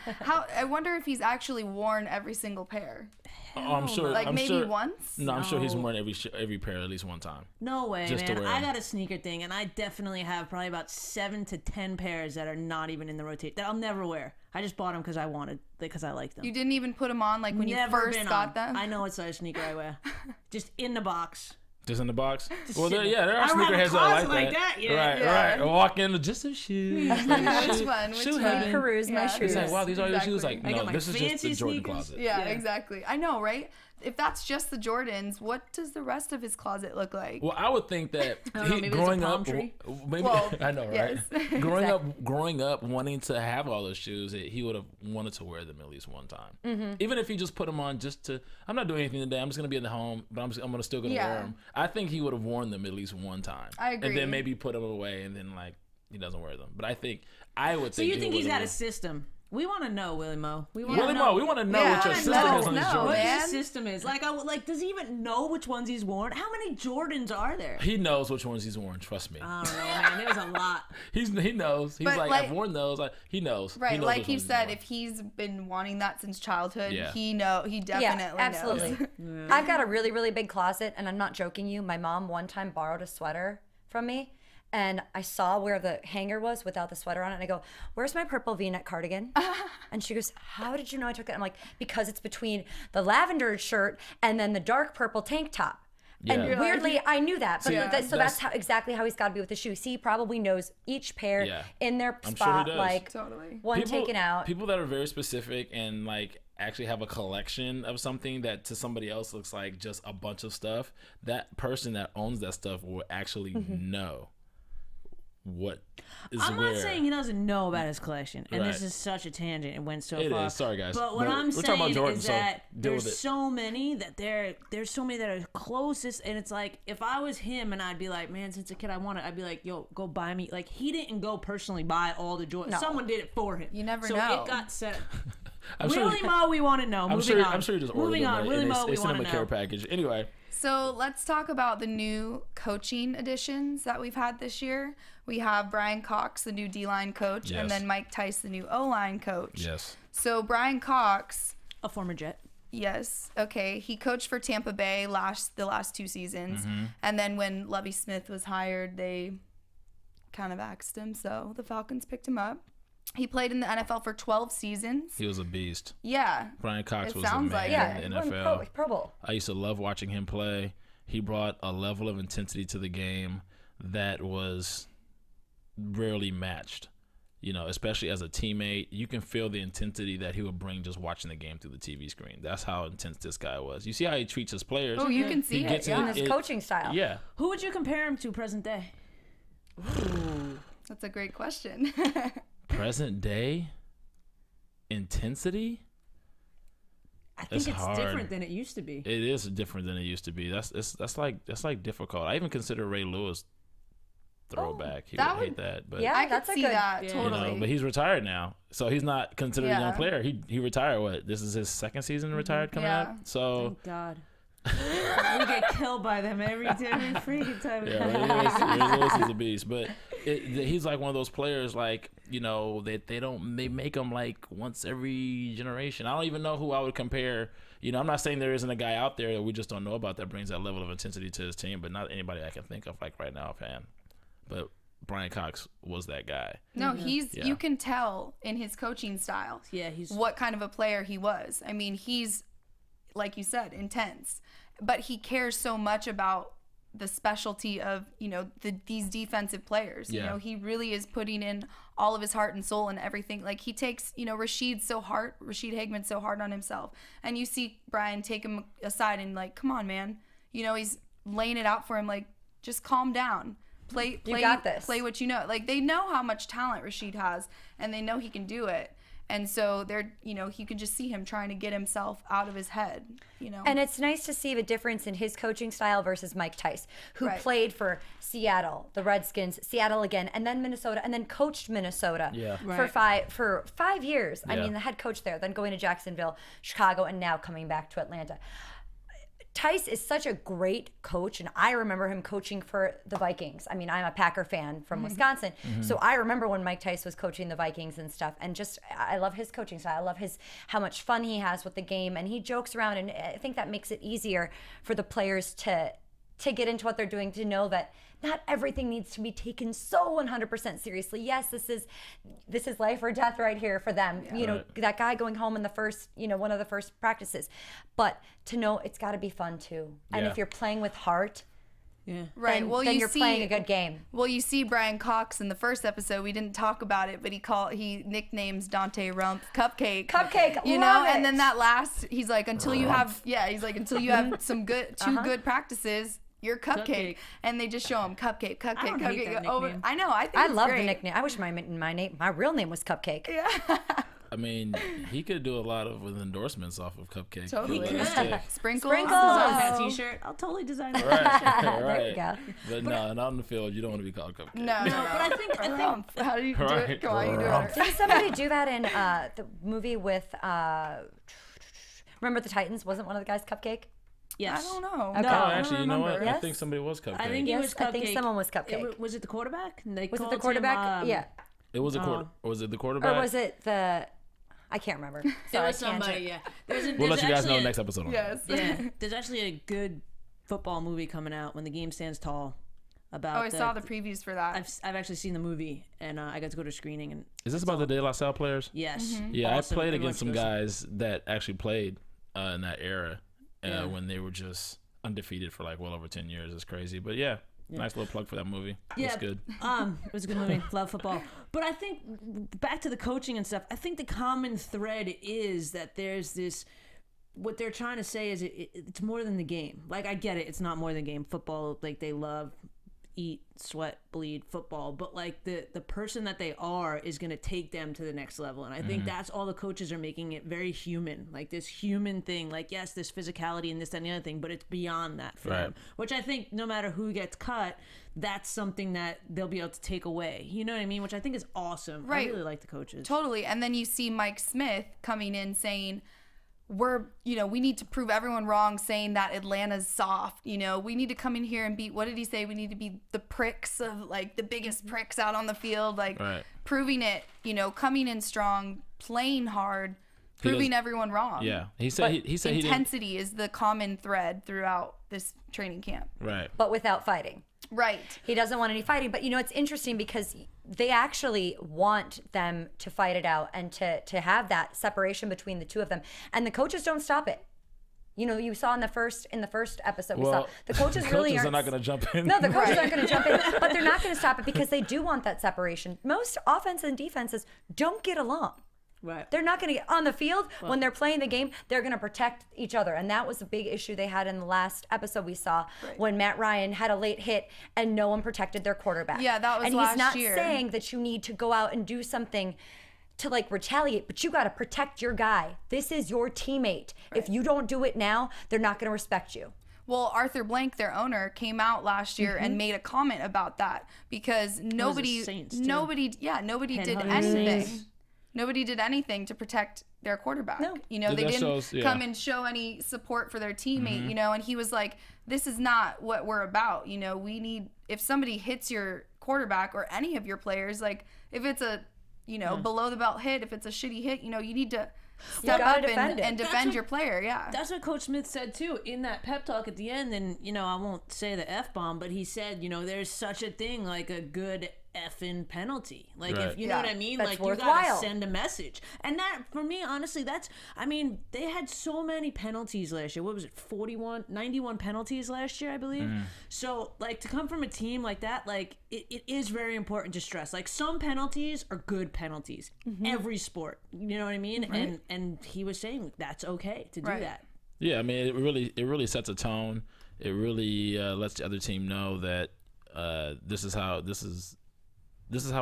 [SPEAKER 4] I wonder if he's actually worn every single pair.
[SPEAKER 7] Oh, I'm sure.
[SPEAKER 4] Like
[SPEAKER 7] I'm
[SPEAKER 4] maybe
[SPEAKER 7] sure,
[SPEAKER 4] once?
[SPEAKER 7] No, I'm sure he's
[SPEAKER 5] No.
[SPEAKER 7] worn every pair at least one time.
[SPEAKER 5] No way,
[SPEAKER 7] Just to
[SPEAKER 5] man.
[SPEAKER 7] wear
[SPEAKER 5] I
[SPEAKER 7] 'em.
[SPEAKER 5] got a sneaker thing, and I definitely have probably about 7 to 10 pairs that are not even in the rotation that I'll never wear. I just bought them because I wanted, because I like them.
[SPEAKER 4] You didn't even put them on like when
[SPEAKER 5] Never
[SPEAKER 4] you first
[SPEAKER 5] been
[SPEAKER 4] got
[SPEAKER 5] on.
[SPEAKER 4] them?
[SPEAKER 5] I know what size sneaker I wear. Just in the box.
[SPEAKER 7] Just in the box. Well,
[SPEAKER 5] sitting-
[SPEAKER 7] there are
[SPEAKER 5] I don't have a
[SPEAKER 7] sneakerheads that are
[SPEAKER 5] closet
[SPEAKER 7] like
[SPEAKER 5] like
[SPEAKER 7] that.
[SPEAKER 5] that yet.
[SPEAKER 7] Right,
[SPEAKER 4] Yeah.
[SPEAKER 7] right. Walk in with just some shoes.
[SPEAKER 4] Which one? Which
[SPEAKER 7] shoe
[SPEAKER 4] one?
[SPEAKER 7] heaven.
[SPEAKER 6] Peruse my
[SPEAKER 4] Yeah.
[SPEAKER 6] shoes.
[SPEAKER 7] It's like, wow, these are your shoes.
[SPEAKER 4] Exactly.
[SPEAKER 7] Like,
[SPEAKER 5] I
[SPEAKER 7] no,
[SPEAKER 5] got my
[SPEAKER 7] this is just the
[SPEAKER 5] fancy
[SPEAKER 7] Jordan
[SPEAKER 5] sneakers.
[SPEAKER 7] closet.
[SPEAKER 4] Yeah,
[SPEAKER 5] Yeah.
[SPEAKER 4] exactly. I know, right? if that's just the Jordans, what does the rest of his closet look like?
[SPEAKER 7] Well, I would think that
[SPEAKER 5] maybe
[SPEAKER 7] growing
[SPEAKER 5] there's a palm
[SPEAKER 7] up,
[SPEAKER 5] tree.
[SPEAKER 7] maybe
[SPEAKER 4] Well,
[SPEAKER 7] I know, right?
[SPEAKER 4] yes.
[SPEAKER 7] Growing up, wanting to have all those shoes, he would have wanted to wear them at least one time. Even if he just put them on just to, I'm not doing anything today. I'm just gonna be in the home, but I'm gonna still gonna wear them. I think he would have worn them at least one time.
[SPEAKER 4] I agree.
[SPEAKER 7] And then maybe put them away, and then like he doesn't wear them. But I think I would.
[SPEAKER 5] So you think he's got a system? We want to know, Willie Mo. We want
[SPEAKER 7] Willie
[SPEAKER 5] to
[SPEAKER 7] Mo,
[SPEAKER 5] know.
[SPEAKER 7] we want to know
[SPEAKER 4] Yeah,
[SPEAKER 7] what your
[SPEAKER 4] I
[SPEAKER 7] system
[SPEAKER 4] know.
[SPEAKER 7] is on these
[SPEAKER 4] No,
[SPEAKER 7] Jordans.
[SPEAKER 5] What
[SPEAKER 4] man.
[SPEAKER 5] his system is. Like, does he even know which ones he's worn? How many Jordans are there?
[SPEAKER 7] He knows which ones he's worn. Trust me.
[SPEAKER 5] I don't know, man. There's a lot.
[SPEAKER 7] He knows. He's
[SPEAKER 4] But,
[SPEAKER 7] like,
[SPEAKER 4] like-
[SPEAKER 7] I've worn those. He knows.
[SPEAKER 4] Right,
[SPEAKER 7] He knows
[SPEAKER 4] like
[SPEAKER 7] which
[SPEAKER 4] you
[SPEAKER 7] ones he's
[SPEAKER 4] said,
[SPEAKER 7] worn.
[SPEAKER 4] if he's been wanting that since childhood,
[SPEAKER 7] Yeah.
[SPEAKER 4] he definitely
[SPEAKER 6] Yeah, absolutely.
[SPEAKER 4] knows.
[SPEAKER 6] I've got a really, really big closet, and I'm not joking you. My mom one time borrowed a sweater from me, and I saw where the hanger was without the sweater on it, and I go, "Where's my purple V-neck cardigan?" And she goes, "How did you know I took it?" I'm like, "Because it's between the lavender shirt and then the dark purple tank top." And
[SPEAKER 7] Yeah.
[SPEAKER 6] weirdly, I knew that, but
[SPEAKER 4] Yeah.
[SPEAKER 6] so that's how exactly how he's got to be with the shoes. He probably knows each pair
[SPEAKER 7] Yeah.
[SPEAKER 6] in their
[SPEAKER 7] I'm sure he
[SPEAKER 6] spot,
[SPEAKER 7] does.
[SPEAKER 6] like
[SPEAKER 4] Totally.
[SPEAKER 6] one taken out.
[SPEAKER 7] People that are very specific and like actually have a collection of something that to somebody else looks like just a bunch of stuff. That person that owns that stuff will actually know what is
[SPEAKER 5] I'm
[SPEAKER 7] where.
[SPEAKER 5] not saying he doesn't know about his collection, and this
[SPEAKER 7] Right.
[SPEAKER 5] is such a tangent. It went so
[SPEAKER 7] It
[SPEAKER 5] far.
[SPEAKER 7] is. Sorry, guys.
[SPEAKER 5] But what
[SPEAKER 7] But
[SPEAKER 5] I'm
[SPEAKER 7] we're talking about
[SPEAKER 5] saying
[SPEAKER 7] Jordan,
[SPEAKER 5] is
[SPEAKER 7] so
[SPEAKER 5] that
[SPEAKER 7] deal with
[SPEAKER 5] there's
[SPEAKER 7] it.
[SPEAKER 5] so many that there's so many that are closest, and it's like if I was him and I'd be like, man, since a kid I want it, I'd be like, yo, go buy me. Like he didn't go personally buy all the Jordans.
[SPEAKER 6] No.
[SPEAKER 5] Someone did it for him.
[SPEAKER 4] You never
[SPEAKER 5] so
[SPEAKER 4] know.
[SPEAKER 5] it got set.
[SPEAKER 7] I'm sure-
[SPEAKER 5] Willie Mo, we want to know.
[SPEAKER 7] I'm
[SPEAKER 5] Moving
[SPEAKER 7] sure.
[SPEAKER 5] on.
[SPEAKER 7] I'm sure you just ordered
[SPEAKER 5] Moving
[SPEAKER 7] them,
[SPEAKER 5] on.
[SPEAKER 7] right?
[SPEAKER 5] Willie
[SPEAKER 7] And
[SPEAKER 5] Mo,
[SPEAKER 7] they
[SPEAKER 5] we
[SPEAKER 7] sent
[SPEAKER 5] want
[SPEAKER 7] him
[SPEAKER 5] to
[SPEAKER 7] a care
[SPEAKER 5] know.
[SPEAKER 7] package. Anyway,
[SPEAKER 4] So let's talk about the new coaching additions that we've had this year. We have Brian Cox, the new D-line coach,
[SPEAKER 7] Yes.
[SPEAKER 4] and then Mike Tice, the new O-line coach.
[SPEAKER 7] yes.
[SPEAKER 4] So Brian Cox,
[SPEAKER 5] A former Jet.
[SPEAKER 4] yes, okay, he coached for Tampa Bay the last 2 seasons, and then when Lovie Smith was hired, they kind of axed him, so the Falcons picked him up. He played in the NFL for 12 seasons.
[SPEAKER 7] He was a beast.
[SPEAKER 4] Yeah.
[SPEAKER 7] Brian Cox
[SPEAKER 4] It
[SPEAKER 7] was the
[SPEAKER 4] sounds
[SPEAKER 7] man
[SPEAKER 4] like
[SPEAKER 6] Yeah,
[SPEAKER 7] in
[SPEAKER 6] he
[SPEAKER 7] the
[SPEAKER 6] won
[SPEAKER 7] NFL.
[SPEAKER 6] Pro Bowl.
[SPEAKER 7] I used to love watching him play. He brought a level of intensity to the game that was rarely matched. You know, especially as a teammate, you can feel the intensity that he would bring just watching the game through the TV screen. That's how intense this guy was. You see how he treats his players.
[SPEAKER 4] Oh, you can see
[SPEAKER 7] He
[SPEAKER 4] it.
[SPEAKER 7] gets
[SPEAKER 4] Yeah.
[SPEAKER 6] And his coaching style.
[SPEAKER 7] Yeah.
[SPEAKER 5] Who would you compare him to present day?
[SPEAKER 4] That's a great question.
[SPEAKER 7] Present day intensity.
[SPEAKER 5] I think it's
[SPEAKER 7] hard.
[SPEAKER 5] different than it used to be.
[SPEAKER 7] It is different than it used to be. That's like difficult. I even consider Ray Lewis throwback. He
[SPEAKER 4] that
[SPEAKER 7] would hate
[SPEAKER 4] would-
[SPEAKER 7] that, but
[SPEAKER 6] Yeah,
[SPEAKER 4] I could
[SPEAKER 6] that's a
[SPEAKER 4] see
[SPEAKER 6] good-
[SPEAKER 4] that,
[SPEAKER 5] Yeah.
[SPEAKER 7] you
[SPEAKER 4] totally.
[SPEAKER 7] know, but he's retired now, so he's not considered a young
[SPEAKER 4] Yeah.
[SPEAKER 7] player. He retired. What? This is his second season retired coming
[SPEAKER 4] Yeah.
[SPEAKER 7] up. So
[SPEAKER 5] Thank God. We get killed by them every freaking time. we come
[SPEAKER 7] yeah,
[SPEAKER 5] out.
[SPEAKER 7] Ray Lewis is a beast, but he's like one of those players. Like, you know, they make him like once every generation. I don't even know who I would compare. You know, I'm not saying there isn't a guy out there that we just don't know about that brings that level of intensity to his team, but not anybody I can think of like right now offhand. But Brian Cox was that guy.
[SPEAKER 4] No,
[SPEAKER 7] Yeah.
[SPEAKER 4] you can tell in his coaching style
[SPEAKER 5] Yeah, he's
[SPEAKER 4] what kind of a player he was. I mean, he's, like you said, intense, but he cares so much about the specialty of, you know, these defensive players. You
[SPEAKER 7] Yeah.
[SPEAKER 4] know, he really is putting in all of his heart and soul and everything. Like he takes, you know, Rashid Hageman's so hard on himself. And you see Brian take him aside and like, come on, man. You know, he's laying it out for him, like, just calm down. Play,
[SPEAKER 6] got this.
[SPEAKER 4] Play what you know. Like, they know how much talent Rashid has, and they know he can do it. And so they're, you know, you can just see him trying to get himself out of his head, you know.
[SPEAKER 6] And it's nice to see the difference in his coaching style versus Mike Tice, who
[SPEAKER 4] Right.
[SPEAKER 6] played for Seattle, the Redskins, Seattle again, and then Minnesota, and then coached Minnesota
[SPEAKER 7] Yeah.
[SPEAKER 6] for 5 years. I
[SPEAKER 7] Yeah.
[SPEAKER 6] mean, the head coach there, then going to Jacksonville, Chicago, and now coming back to Atlanta. Tice is such a great coach, and I remember him coaching for the Vikings. I mean, I'm a Packer fan from Wisconsin, so I remember when Mike Tice was coaching the Vikings and stuff. And just, I love his coaching style. I love how much fun he has with the game, and he jokes around, and I think that makes it easier for the players to get into what they're doing, to know that not everything needs to be taken so 100% seriously. Yes, this is life or death right here for them. You know,
[SPEAKER 7] Right.
[SPEAKER 6] that guy going home in the first, you know, one of the first practices. But to know it's got to be fun too. And
[SPEAKER 7] Yeah.
[SPEAKER 6] if you're playing with heart,
[SPEAKER 5] Yeah.
[SPEAKER 4] Right.
[SPEAKER 6] then,
[SPEAKER 4] Well,
[SPEAKER 6] then
[SPEAKER 4] you
[SPEAKER 6] you're
[SPEAKER 4] see,
[SPEAKER 6] playing a good game.
[SPEAKER 4] Well, you see Brian Cox in the first episode. We didn't talk about it, but he nicknames Dante Rump Cupcake.
[SPEAKER 6] Cupcake,
[SPEAKER 4] you
[SPEAKER 6] love
[SPEAKER 4] know.
[SPEAKER 6] it.
[SPEAKER 4] And then that last, he's like, until you have some good good practices, you're Cupcake. And they just show him Cupcake.
[SPEAKER 5] I don't hate that
[SPEAKER 4] Over.
[SPEAKER 5] nickname.
[SPEAKER 4] I know. I think
[SPEAKER 6] I
[SPEAKER 4] it's
[SPEAKER 6] love
[SPEAKER 4] great.
[SPEAKER 6] the nickname. I wish my real name was Cupcake.
[SPEAKER 4] Yeah.
[SPEAKER 7] I mean, he could do a lot of with endorsements off of Cupcake.
[SPEAKER 4] Totally. Sprinkles.
[SPEAKER 6] Sprinkles.
[SPEAKER 5] That T-shirt. I'll totally design it.
[SPEAKER 7] Right.
[SPEAKER 6] There you go.
[SPEAKER 7] But no, not on the field. You don't want to be called Cupcake.
[SPEAKER 4] No.
[SPEAKER 5] But I think
[SPEAKER 4] How do you do it? Come on, you do it.
[SPEAKER 6] Didn't somebody do that in the movie with Remember the Titans? Wasn't one of the guys Cupcake?
[SPEAKER 5] yes.
[SPEAKER 4] I don't know.
[SPEAKER 6] Okay.
[SPEAKER 7] No, actually, you know what?
[SPEAKER 6] Yes.
[SPEAKER 7] I think somebody was Cupcake.
[SPEAKER 5] I think it was
[SPEAKER 6] Yes, I think
[SPEAKER 5] Cupcake.
[SPEAKER 6] someone was Cupcake.
[SPEAKER 5] Was it the quarterback? They
[SPEAKER 6] Was it
[SPEAKER 5] called
[SPEAKER 6] the quarterback?
[SPEAKER 5] Him,
[SPEAKER 6] Yeah.
[SPEAKER 7] it was a quarter. Was it the quarterback?
[SPEAKER 6] Or was it the? I can't remember. Sorry,
[SPEAKER 5] There was somebody.
[SPEAKER 6] tangent.
[SPEAKER 5] Yeah.
[SPEAKER 7] We'll let you guys know next episode. On
[SPEAKER 4] Yes.
[SPEAKER 5] Yeah. There's actually a good football movie coming out, When the Game Stands Tall. About
[SPEAKER 4] Oh, I saw the previews for that.
[SPEAKER 5] I've actually seen the movie, and I got to go to a screening. And
[SPEAKER 7] Is this about the De La Salle players?
[SPEAKER 5] yes,
[SPEAKER 7] Yeah,
[SPEAKER 5] awesome.
[SPEAKER 7] I played
[SPEAKER 5] Everyone
[SPEAKER 7] against some
[SPEAKER 5] should go see it.
[SPEAKER 7] guys that actually played in that era when they were just undefeated for like well over 10 years. It's crazy. But yeah, nice little plug for that movie.
[SPEAKER 5] Yeah,
[SPEAKER 7] It's good.
[SPEAKER 5] It was a good movie. Love football. But I think back to the coaching and stuff. I think the common thread is that there's this. What they're trying to say is it's more than the game. Like I get it. It's not more than the game. Football, like they love, eat, sweat, bleed football. But like the person that they are is going to take them to the next level. And I think that's all the coaches are making it very human. Like this human thing. Like yes, this physicality and this and the other thing, but it's beyond that for them. Which I think no matter who gets cut, that's something that they'll be able to take away. You know what I mean? Which I think is awesome.
[SPEAKER 4] Right.
[SPEAKER 5] I really like the coaches.
[SPEAKER 4] Totally. And then you see Mike Smith coming in saying, we need to prove everyone wrong, saying that Atlanta's soft. We need to come in here and beat, what did he say? We need to be the pricks of like the biggest pricks out on the field, like proving it, coming in strong, playing hard, proving everyone wrong.
[SPEAKER 7] Yeah. He said
[SPEAKER 4] intensity is the common thread throughout this training camp.
[SPEAKER 7] Right.
[SPEAKER 6] But without fighting.
[SPEAKER 4] Right.
[SPEAKER 6] He doesn't want any fighting. But it's interesting because they actually want them to fight it out and to have that separation between the two of them. And the coaches don't stop it. You saw in the first episode, we saw the coaches really aren't.
[SPEAKER 7] Are not going to jump in.
[SPEAKER 6] No, the coaches aren't going to jump in, but they're not going to stop it because they do want that separation. Most offense and defenses don't get along.
[SPEAKER 5] Right.
[SPEAKER 6] They're not going to get on the field when they're playing the game. They're going to protect each other, and that was a big issue they had in the last episode we saw when Matt Ryan had a late hit and no one protected their quarterback.
[SPEAKER 4] Yeah, that was
[SPEAKER 6] and
[SPEAKER 4] last
[SPEAKER 6] he's not
[SPEAKER 4] year.
[SPEAKER 6] saying that you need to go out and do something to like retaliate, but you got to protect your guy. This is your teammate. If you don't do it now, they're not going to respect you.
[SPEAKER 4] Well, Arthur Blank, their owner, came out last year and made a comment about that because nobody did anything. Nobody did anything to protect their quarterback.
[SPEAKER 6] No.
[SPEAKER 4] They didn't come and show any support for their teammate, and he was like, this is not what we're about. We need, if somebody hits your quarterback or any of your players, like if it's a, below the belt hit, if it's a shitty hit, you need to step up and defend your player. Yeah.
[SPEAKER 5] That's what Coach Smith said too in that pep talk at the end. And, I won't say the F-bomb, but he said, there's such a thing like a good effing penalty. Like, if you know what I mean?
[SPEAKER 6] That's
[SPEAKER 5] like,
[SPEAKER 6] worthwhile.
[SPEAKER 5] you gotta send a message. And that, for me, honestly, they had so many penalties last year. What was it, 91 penalties last year, I believe? So, like, to come from a team like that, like, it is very important to stress. Like, some penalties are good penalties. Every sport. You know what I mean? Right. And he was saying that's okay to do that.
[SPEAKER 7] Yeah, I mean, it really sets a tone. It really lets the other team know that this is how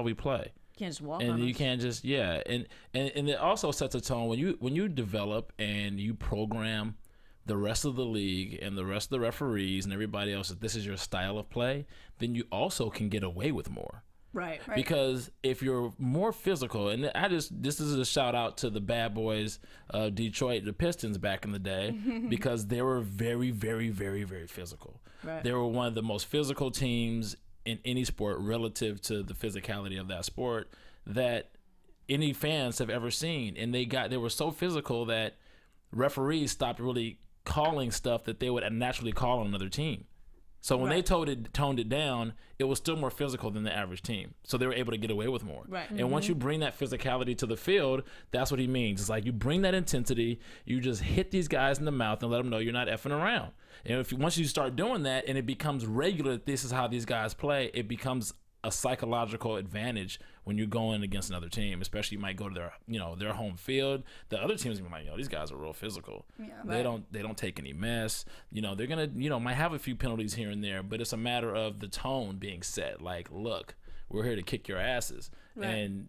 [SPEAKER 7] we play.
[SPEAKER 5] You can't just walk
[SPEAKER 7] and
[SPEAKER 5] on
[SPEAKER 7] you
[SPEAKER 5] us.
[SPEAKER 7] can't just and it also sets a tone when you develop and you program the rest of the league and the rest of the referees and everybody else that this is your style of play, then you also can get away with more.
[SPEAKER 5] Right.
[SPEAKER 7] Because if you're more physical, and this is a shout out to the bad boys of Detroit, the Pistons back in the day, because they were very, very, very, very physical.
[SPEAKER 5] Right.
[SPEAKER 7] They were one of the most physical teams in any sport relative to the physicality of that sport that any fans have ever seen. And they were so physical that referees stopped really calling stuff that they would naturally call on another team. So when they toned it down, it was still more physical than the average team. So they were able to get away with more.
[SPEAKER 5] Right.
[SPEAKER 7] And once you bring that physicality to the field, that's what he means. It's like you bring that intensity, you just hit these guys in the mouth and let them know you're not effing around. And once you start doing that and it becomes regular, that this is how these guys play, it becomes a psychological advantage when you're going against another team, especially you might go to their home field. The other teams are like, these guys are real physical. They don't take any mess. They're gonna might have a few penalties here and there, but it's a matter of the tone being set. Like, look, we're here to kick your asses, and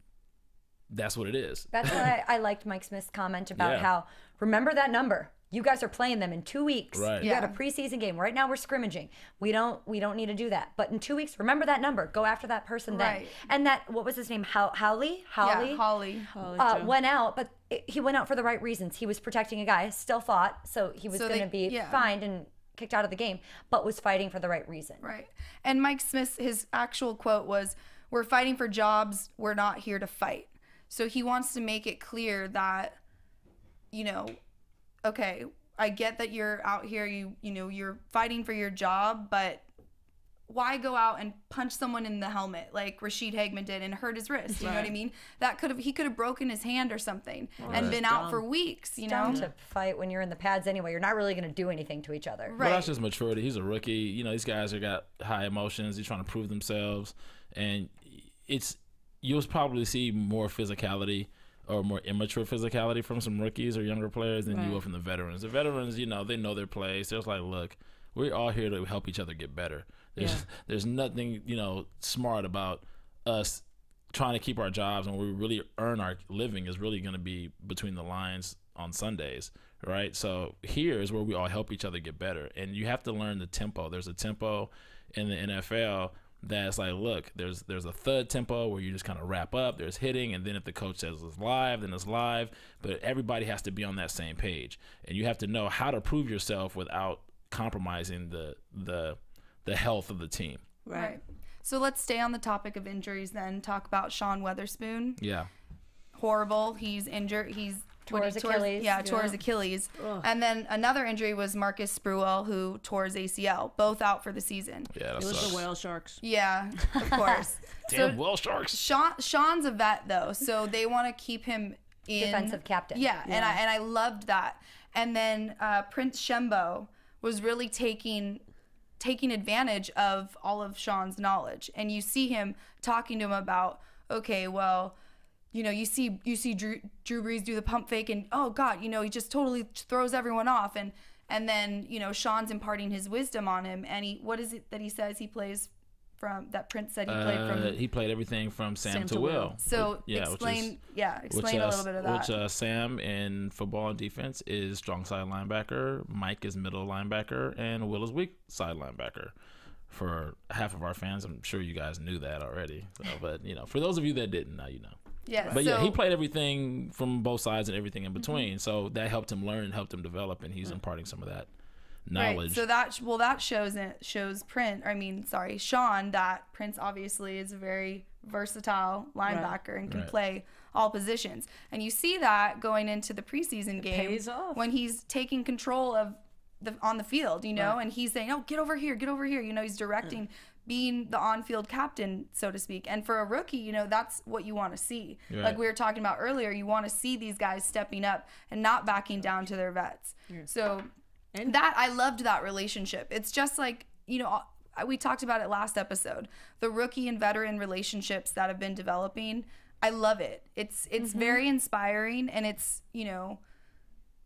[SPEAKER 7] that's what it is.
[SPEAKER 6] That's why I liked Mike Smith's comment about how remember that number. You guys are playing them in 2 weeks.
[SPEAKER 7] Right.
[SPEAKER 6] You got a preseason game. Right now we're scrimmaging. We don't need to do that. But in 2 weeks, remember that number. Go after that person then. And that, what was his name? Holly went out, but he went out for the right reasons. He was protecting a guy, still fought, so he was going to be fined and kicked out of the game, but was fighting for the right reason.
[SPEAKER 4] Right. And Mike Smith, his actual quote was, "We're fighting for jobs. We're not here to fight." So he wants to make it clear that, okay, I get that you're out here, you're fighting for your job, but why go out and punch someone in the helmet like Rashid Hagman did and hurt his wrist? You know what I mean? He could have broken his hand or something and been out for weeks,
[SPEAKER 6] It's dumb to fight when you're in the pads anyway. You're not really going to do anything to each other.
[SPEAKER 4] Right.
[SPEAKER 7] Well, that's just maturity. He's a rookie. These guys have got high emotions. They're trying to prove themselves. And you'll probably see more physicality or more immature physicality from some rookies or younger players than you will from the veterans. The veterans, they know their place. They're just like, look, we're all here to help each other get better. There's nothing, smart about us trying to keep our jobs, and where we really earn our living is really going to be between the lines on Sundays, right? So here is where we all help each other get better. And you have to learn the tempo. There's a tempo in the NFL that's like, look, there's a thud tempo where you just kind of wrap up, there's hitting, and then if the coach says it's live, then it's live. But everybody has to be on that same page, and you have to know how to prove yourself without compromising the health of the team.
[SPEAKER 4] Right. So let's stay on the topic of injuries then. Talk about Sean Weatherspoon.
[SPEAKER 7] Yeah.
[SPEAKER 4] Horrible. He's injured.
[SPEAKER 6] Tore his Achilles.
[SPEAKER 4] Tore his Achilles. And then another injury was Marcus Spruill, who tore his ACL. Both out for the season.
[SPEAKER 7] Yeah, that
[SPEAKER 5] It was
[SPEAKER 7] sucks.
[SPEAKER 5] the whale sharks.
[SPEAKER 4] Yeah, of course.
[SPEAKER 7] Damn whale sharks.
[SPEAKER 4] Sean's a vet though, so they want to keep him in
[SPEAKER 6] Defensive captain.
[SPEAKER 4] Yeah, and I loved that. And then Prince Shembo was really taking advantage of all of Sean's knowledge, and you see him talking to him about, okay, well, you see Drew Brees do the pump fake, and oh God, he just totally throws everyone off, and then Sean's imparting his wisdom on him, and what is it that he says he plays from, that Prince said he played from?
[SPEAKER 7] He played everything from Sam to Will.
[SPEAKER 4] So explain a little bit of that.
[SPEAKER 7] Which Sam in football and defense is strong side linebacker, Mike is middle linebacker, and Will is weak side linebacker. For half of our fans, I'm sure you guys knew that already. So, but for those of you that didn't, now you know.
[SPEAKER 4] Yeah,
[SPEAKER 7] but he played everything from both sides and everything in between. So that helped him learn, helped him develop, and he's imparting some of that knowledge.
[SPEAKER 4] Right. So that shows Sean, that Prince obviously is a very versatile linebacker and can play all positions. And you see that going into the preseason game
[SPEAKER 5] pays off.
[SPEAKER 4] when he's taking control of on the field, and he's saying, "Oh, get over here." He's directing, being the on-field captain, so to speak. And for a rookie, that's what you want to see.
[SPEAKER 7] Right.
[SPEAKER 4] Like we were talking about earlier, you want to see these guys stepping up and not backing down to their vets. So I loved that relationship. It's just like, we talked about it last episode, the rookie and veteran relationships that have been developing. I love it. It's very inspiring, and it's,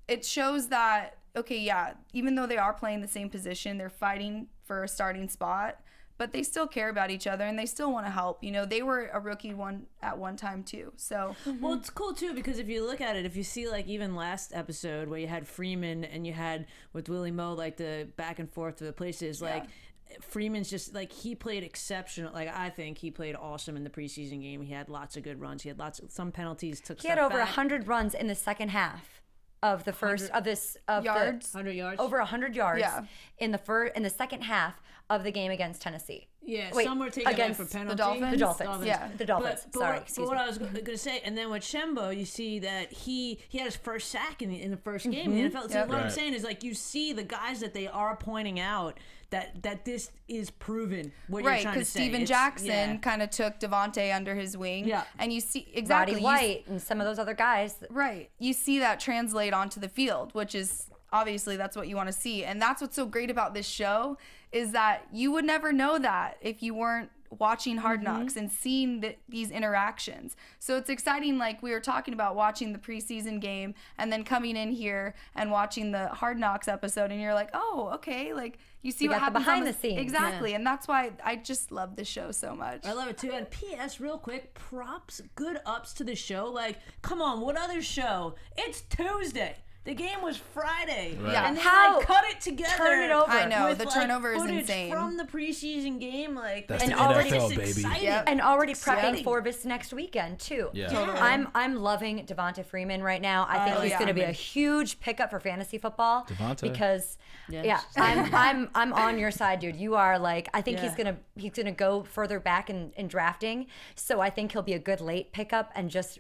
[SPEAKER 4] it shows that, okay, yeah, even though they are playing the same position, they're fighting for a starting spot, but they still care about each other and they still want to help. They were a rookie at one time too. So
[SPEAKER 5] well, it's cool too, because if you look at it, if you see like even last episode where you had Freeman and you had with Willie Moe like the back and forth to the places, like Freeman's just like, he played exceptional. Like, I think he played awesome in the preseason game. He had lots of good runs. He had some penalties.
[SPEAKER 6] He had over 100 runs in the second half of the first
[SPEAKER 4] yards.
[SPEAKER 5] 100 yards.
[SPEAKER 6] Over 100 yards in the second half of the game against Tennessee.
[SPEAKER 5] Yeah, some were taken away for penalty.
[SPEAKER 4] The
[SPEAKER 6] Dolphins. Yeah, the Dolphins.
[SPEAKER 5] But what I was going to say, and then with Shembo, you see that he had his first sack in the first game in the NFL. So what I'm saying is, like, you see the guys that they are pointing out that this is proven what
[SPEAKER 4] Right,
[SPEAKER 5] you're trying to
[SPEAKER 4] because
[SPEAKER 5] say.
[SPEAKER 4] Steven Jackson kind of took Devontae under his wing.
[SPEAKER 5] Yeah.
[SPEAKER 4] And you see exactly
[SPEAKER 6] Roddy White and some of those other guys.
[SPEAKER 4] Right. You see that translate onto the field, which is obviously that's what you want to see. And that's what's so great about this show is that you would never know that if you weren't watching Hard Knocks and seeing these interactions. So it's exciting, like we were talking about, watching the preseason game and then coming in here and watching the Hard Knocks episode, and you're like, oh, okay, like you see
[SPEAKER 6] You
[SPEAKER 4] what
[SPEAKER 6] got the
[SPEAKER 4] happens
[SPEAKER 6] behind the scenes.
[SPEAKER 4] Exactly. And that's why I just love the show so much.
[SPEAKER 5] I love it too. And P.S. real quick, props, good ups to the show. Like, come on, what other show? It's Tuesday. The game was Friday.
[SPEAKER 7] Right.
[SPEAKER 4] Yeah.
[SPEAKER 5] And they
[SPEAKER 6] How-
[SPEAKER 5] like, cut it together.
[SPEAKER 6] turn it over.
[SPEAKER 4] I know,
[SPEAKER 5] with,
[SPEAKER 4] the
[SPEAKER 5] like,
[SPEAKER 4] turnover is
[SPEAKER 5] footage
[SPEAKER 4] insane.
[SPEAKER 5] from the preseason game. Like,
[SPEAKER 7] That's
[SPEAKER 6] And
[SPEAKER 7] the
[SPEAKER 6] already-
[SPEAKER 7] NFL,
[SPEAKER 5] it's
[SPEAKER 7] baby.
[SPEAKER 5] exciting.
[SPEAKER 4] Yep.
[SPEAKER 6] And already prepping
[SPEAKER 5] Exciting.
[SPEAKER 6] for this next weekend too.
[SPEAKER 7] Yeah.
[SPEAKER 4] Totally.
[SPEAKER 6] I'm loving Devonta Freeman right now. I think
[SPEAKER 4] Oh,
[SPEAKER 6] he's
[SPEAKER 4] yeah.
[SPEAKER 6] going to be a huge pickup for fantasy football.
[SPEAKER 7] Devonta.
[SPEAKER 6] Because
[SPEAKER 5] Yeah.
[SPEAKER 6] I'm on your side, dude. You are like, I think
[SPEAKER 5] Yeah.
[SPEAKER 6] he's gonna go further back in drafting. So I think he'll be a good late pickup and just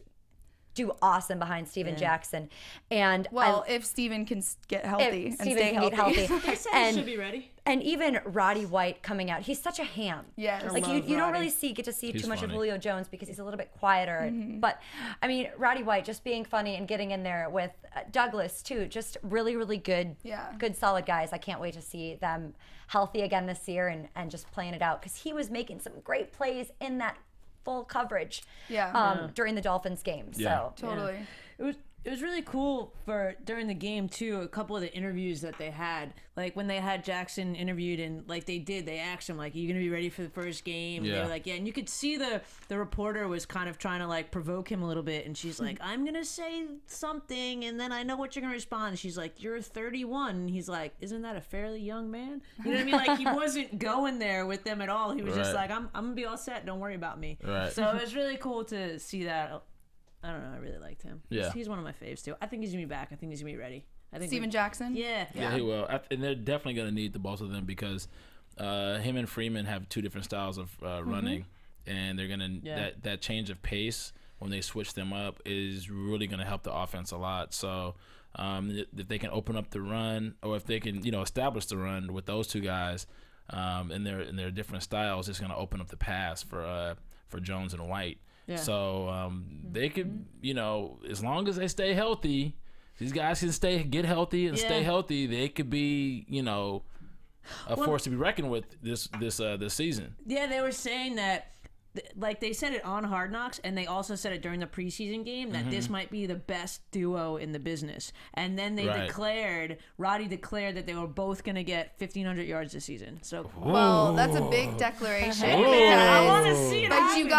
[SPEAKER 6] do awesome behind Steven Jackson. And
[SPEAKER 4] Well, if Steven can get healthy and
[SPEAKER 6] Steven
[SPEAKER 4] stay
[SPEAKER 6] can get
[SPEAKER 4] healthy.
[SPEAKER 6] healthy.
[SPEAKER 5] They said
[SPEAKER 6] and
[SPEAKER 5] he should be ready.
[SPEAKER 6] and even Roddy White coming out, he's such a ham.
[SPEAKER 4] Yes.
[SPEAKER 6] Like
[SPEAKER 4] I
[SPEAKER 6] you
[SPEAKER 4] love
[SPEAKER 6] don't
[SPEAKER 4] Roddy.
[SPEAKER 6] really get to see
[SPEAKER 7] He's
[SPEAKER 6] too much of
[SPEAKER 7] funny.
[SPEAKER 6] Julio Jones because he's a little bit quieter. But I mean, Roddy White just being funny and getting in there with Douglas too, just really, really good,
[SPEAKER 4] Yeah.
[SPEAKER 6] good solid guys. I can't wait to see them healthy again this year and just playing it out because he was making some great plays in that full coverage during the Dolphins game.
[SPEAKER 7] Yeah.
[SPEAKER 6] So
[SPEAKER 4] Totally.
[SPEAKER 5] It was really cool for during the game too. A couple of the interviews that they had, like when they had Jackson interviewed, and like they asked him like, "Are you gonna be ready for the first game?" And they
[SPEAKER 7] Yeah.
[SPEAKER 5] were like, "Yeah." And you could see the reporter was kind of trying to like provoke him a little bit, and she's like, "I'm gonna say something, and then I know what you're gonna respond." And she's like, "You're 31." And he's like, "Isn't that a fairly young man?" You know what I mean? Like he wasn't going there with them at all. He was just
[SPEAKER 7] Right.
[SPEAKER 5] like, "I'm gonna be all set. Don't worry about me."
[SPEAKER 7] Right.
[SPEAKER 5] So it was really cool to see that. I don't know. I really liked him.
[SPEAKER 7] Yeah.
[SPEAKER 5] He's one of my faves too. I think he's gonna be back. I think he's gonna be ready. I think
[SPEAKER 4] Steven Jackson?
[SPEAKER 5] Yeah.
[SPEAKER 7] Yeah, he will. And they're definitely going to need the both of them because him and Freeman have two different styles of running, and they're going to that change of pace when they switch them up is really going to help the offense a lot. So if they can open up the run, or if they can establish the run with those two guys in their different styles, it's going to open up the pass for Jones and White.
[SPEAKER 5] Yeah.
[SPEAKER 7] So they could, as long as they stay healthy, these guys can get healthy and stay healthy. They could be, a force to be reckoned with this season.
[SPEAKER 5] Yeah, they were saying that, like they said it on Hard Knocks, and they also said it during the preseason game that this might be the best duo in the business. And then they Roddy declared that they were both going to get 1,500 yards this season. So
[SPEAKER 4] Well, that's a big declaration.
[SPEAKER 5] I want to
[SPEAKER 4] because-
[SPEAKER 5] see it
[SPEAKER 4] But
[SPEAKER 5] happen.
[SPEAKER 4] you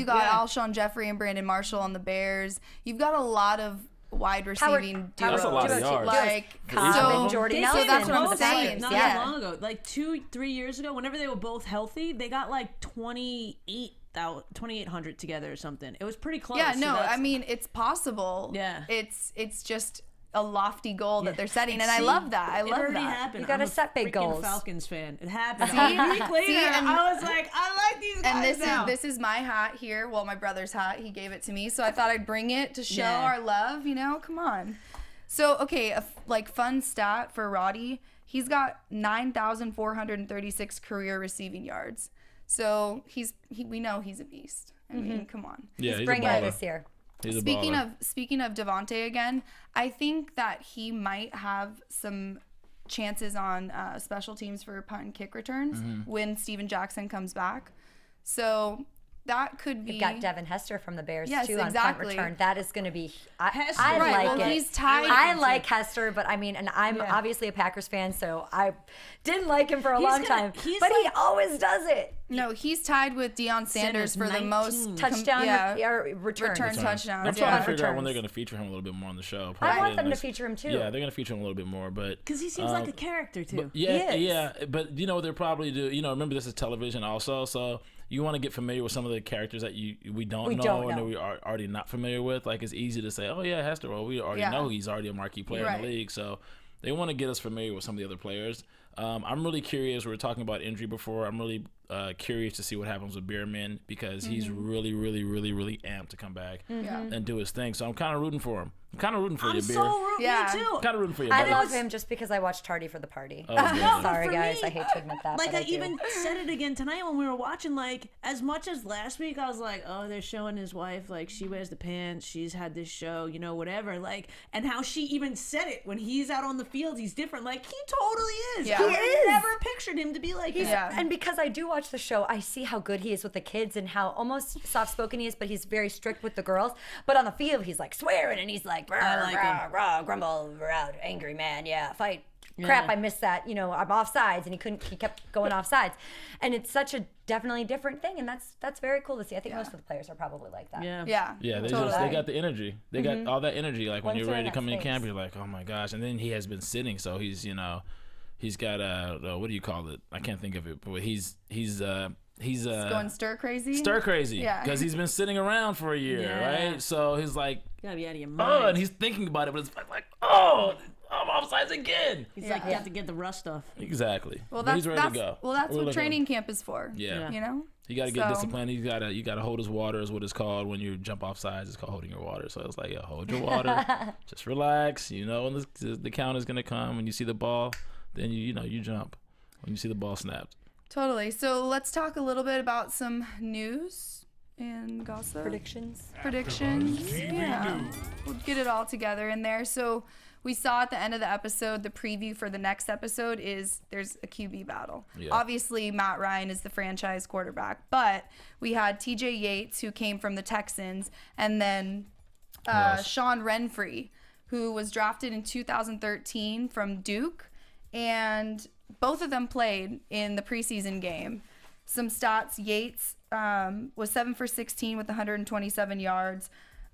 [SPEAKER 4] got
[SPEAKER 6] hoping.
[SPEAKER 4] Alshon Jeffrey and Brandon Marshall on the Bears. You've got a lot of wide receiving duos.
[SPEAKER 7] That's a lot of yards.
[SPEAKER 4] Like
[SPEAKER 6] Cobb
[SPEAKER 4] so,
[SPEAKER 6] and Jordy
[SPEAKER 5] They
[SPEAKER 6] Nelson.
[SPEAKER 5] said
[SPEAKER 4] that's
[SPEAKER 5] it
[SPEAKER 4] what I'm
[SPEAKER 5] both,
[SPEAKER 4] saying.
[SPEAKER 5] like, not
[SPEAKER 4] Yeah.
[SPEAKER 5] that long ago, like 2-3 years ago, whenever they were both healthy, they got like 2,800 together or something. It was pretty close.
[SPEAKER 4] yeah,
[SPEAKER 5] So
[SPEAKER 4] no,
[SPEAKER 5] that's-
[SPEAKER 4] I mean it's possible.
[SPEAKER 5] Yeah.
[SPEAKER 4] It's just a lofty goal that they're setting, and I
[SPEAKER 5] See,
[SPEAKER 4] love that. I
[SPEAKER 5] it
[SPEAKER 4] love
[SPEAKER 5] already
[SPEAKER 4] that.
[SPEAKER 5] happened.
[SPEAKER 6] You gotta
[SPEAKER 5] I'm a
[SPEAKER 6] set big
[SPEAKER 5] freaking
[SPEAKER 6] goals.
[SPEAKER 5] Falcons fan. It happened.
[SPEAKER 4] See?
[SPEAKER 5] A week later,
[SPEAKER 4] See, and-
[SPEAKER 5] I was like, I like these guys
[SPEAKER 4] And
[SPEAKER 5] now.
[SPEAKER 4] this is my hat here. Well, my brother's hat. He gave it to me, so I thought I'd bring it to show
[SPEAKER 5] Yeah.
[SPEAKER 4] our love. Come on. So okay, a fun stat for Roddy. He's got 9,436 career receiving yards. So we know he's a beast. I mean, come on.
[SPEAKER 7] Yeah, he's a
[SPEAKER 6] Bring it
[SPEAKER 7] baller.
[SPEAKER 6] this year.
[SPEAKER 7] He's a
[SPEAKER 4] Speaking
[SPEAKER 7] baller.
[SPEAKER 4] of Devontae again, I think that he might have some chances on special teams for punt and kick returns when Steven Jackson comes back. So that could be.
[SPEAKER 6] You've got Devin Hester from the Bears
[SPEAKER 4] Yes,
[SPEAKER 6] too on punt
[SPEAKER 4] exactly.
[SPEAKER 6] return. That is going to be. I
[SPEAKER 5] Hester.
[SPEAKER 4] Right,
[SPEAKER 6] like
[SPEAKER 4] well,
[SPEAKER 6] it.
[SPEAKER 4] he's tied.
[SPEAKER 6] I like Hester, but I mean, and I'm obviously a Packers fan, so I didn't like him for a long time.
[SPEAKER 5] he's
[SPEAKER 6] But he
[SPEAKER 5] like-
[SPEAKER 6] always does it.
[SPEAKER 4] No, he's tied with Deion Sanders for the
[SPEAKER 5] 19
[SPEAKER 4] most
[SPEAKER 6] Touchdown
[SPEAKER 4] return
[SPEAKER 6] return.
[SPEAKER 4] touchdowns.
[SPEAKER 7] I'm trying
[SPEAKER 4] Yeah.
[SPEAKER 7] to figure out when
[SPEAKER 6] returns.
[SPEAKER 7] they're going to feature him a little bit more on the show.
[SPEAKER 6] I
[SPEAKER 7] Probably
[SPEAKER 6] want
[SPEAKER 7] in
[SPEAKER 6] them to
[SPEAKER 7] this-
[SPEAKER 6] feature him too.
[SPEAKER 7] Yeah, they're going to feature him a little bit more, but
[SPEAKER 5] because he seems like a character too.
[SPEAKER 7] yeah,
[SPEAKER 6] He is.
[SPEAKER 7] yeah. But they'll probably do. Remember this is television also, so you want to get familiar with some of the characters that we don't know and that we are already not familiar with. Like it's easy to say, oh yeah, Hester. Well, we already know he's already a marquee player in
[SPEAKER 4] Right.
[SPEAKER 7] the league, so they want to get us familiar with some of the other players. I'm really curious. We were talking about injury before. I'm really curious to see what happens with Bierman because he's really amped to come back and do his thing. So I'm kind of rooting for him. I'm kind of rooting for you, Beer.
[SPEAKER 5] Me too.
[SPEAKER 7] Kind of rooting for you.
[SPEAKER 6] I
[SPEAKER 7] buddy.
[SPEAKER 6] love him just because I watched Tardy for the Party.
[SPEAKER 7] Oh, yeah.
[SPEAKER 6] Sorry,
[SPEAKER 5] For
[SPEAKER 6] guys.
[SPEAKER 5] me,
[SPEAKER 6] I hate to admit that.
[SPEAKER 5] Like,
[SPEAKER 6] but
[SPEAKER 5] I
[SPEAKER 6] do.
[SPEAKER 5] even said it again tonight when we were watching. Like, as much as last week, I was like, oh, they're showing his wife. Like, she wears the pants. She's had this show, you know, whatever. Like, and how she even said it when he's out on the field, he's different. Like, he totally is.
[SPEAKER 4] Yeah.
[SPEAKER 5] I
[SPEAKER 4] He
[SPEAKER 6] is.
[SPEAKER 5] never pictured him to be like that.
[SPEAKER 4] Yeah.
[SPEAKER 6] And because I do watch the show, I see how good he is with the kids and how almost soft-spoken he is, but he's very strict with the girls. But on the field, he's like swearing and he's like,
[SPEAKER 5] I like him.
[SPEAKER 6] rah, grumble, rah, angry man, yeah, fight. Crap, I missed that. You know, I'm offsides, and he kept going offsides, and it's such a definitely different thing, and that's very cool to see. I think most of the players are probably like that.
[SPEAKER 4] Yeah.
[SPEAKER 7] Yeah, they got the energy. They got all that energy. Like when
[SPEAKER 6] Once
[SPEAKER 7] you're
[SPEAKER 6] they're
[SPEAKER 7] ready
[SPEAKER 6] in
[SPEAKER 7] to come
[SPEAKER 6] that
[SPEAKER 7] in camp,
[SPEAKER 6] space.
[SPEAKER 7] you're like, oh my gosh. And then he has been sitting, so he's he's got what do you call it? I can't think of it, but he's
[SPEAKER 4] Going stir crazy.
[SPEAKER 7] stir crazy.
[SPEAKER 4] Yeah.
[SPEAKER 7] Because he's been sitting around for a year,
[SPEAKER 5] Yeah.
[SPEAKER 7] right? So he's like,
[SPEAKER 5] You gotta be out of your
[SPEAKER 7] oh,
[SPEAKER 5] mind.
[SPEAKER 7] and he's thinking about it, but it's like, oh, I'm offsides again.
[SPEAKER 5] He's like, you have to get the rust off.
[SPEAKER 7] Exactly.
[SPEAKER 4] Well,
[SPEAKER 7] But
[SPEAKER 4] that's
[SPEAKER 7] he's ready to go.
[SPEAKER 4] Well, that's
[SPEAKER 7] We're
[SPEAKER 4] what
[SPEAKER 7] looking-
[SPEAKER 4] training camp is for.
[SPEAKER 7] Yeah.
[SPEAKER 4] You know.
[SPEAKER 7] You got to get
[SPEAKER 4] So-
[SPEAKER 7] disciplined. You gotta hold his water is what it's called when you jump off sides. It's called holding your water. So it's like, hold your water. Just relax. You know when the count is gonna come. When you see the ball, then you jump. When you see the ball snapped.
[SPEAKER 4] Totally. So let's talk a little bit about some news and gossip.
[SPEAKER 6] Predictions.
[SPEAKER 4] Yeah. We'll get it all together in there. So we saw at the end of the episode, the preview for the next episode is there's a QB battle.
[SPEAKER 7] Yeah.
[SPEAKER 4] Obviously, Matt Ryan is the franchise quarterback, but we had TJ Yates, who came from the Texans, and then Sean Renfree, who was drafted in 2013 from Duke, and both of them played in the preseason game. Some stats: Yates was 7 for 16 with 127 yards.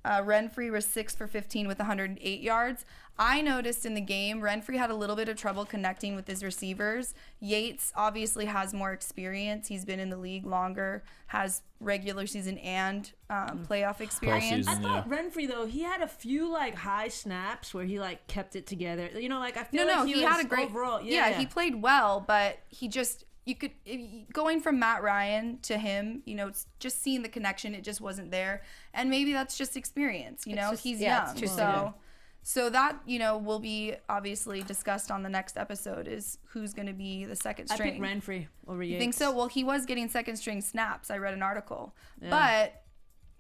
[SPEAKER 4] Renfree was 6 for 15 with 108 yards. I noticed in the game, Renfree had a little bit of trouble connecting with his receivers. Yates obviously has more experience. He's been in the league longer, has regular season and playoff experience.
[SPEAKER 7] Postseason.
[SPEAKER 5] I thought Renfree, though, he had a few like high snaps where he like kept it together. You know, like I feel like
[SPEAKER 4] he had a great
[SPEAKER 5] overall.
[SPEAKER 4] Yeah, he played well, but he just going from Matt Ryan to him, it's just seeing the connection, it just wasn't there. And maybe that's just experience, he's young.
[SPEAKER 6] it's too
[SPEAKER 4] So that, will be obviously discussed on the next episode is who's going to be the second
[SPEAKER 5] I
[SPEAKER 4] string.
[SPEAKER 5] picked Renfree over Yates.
[SPEAKER 4] You think so? Well, he was getting second string snaps. I read an article. But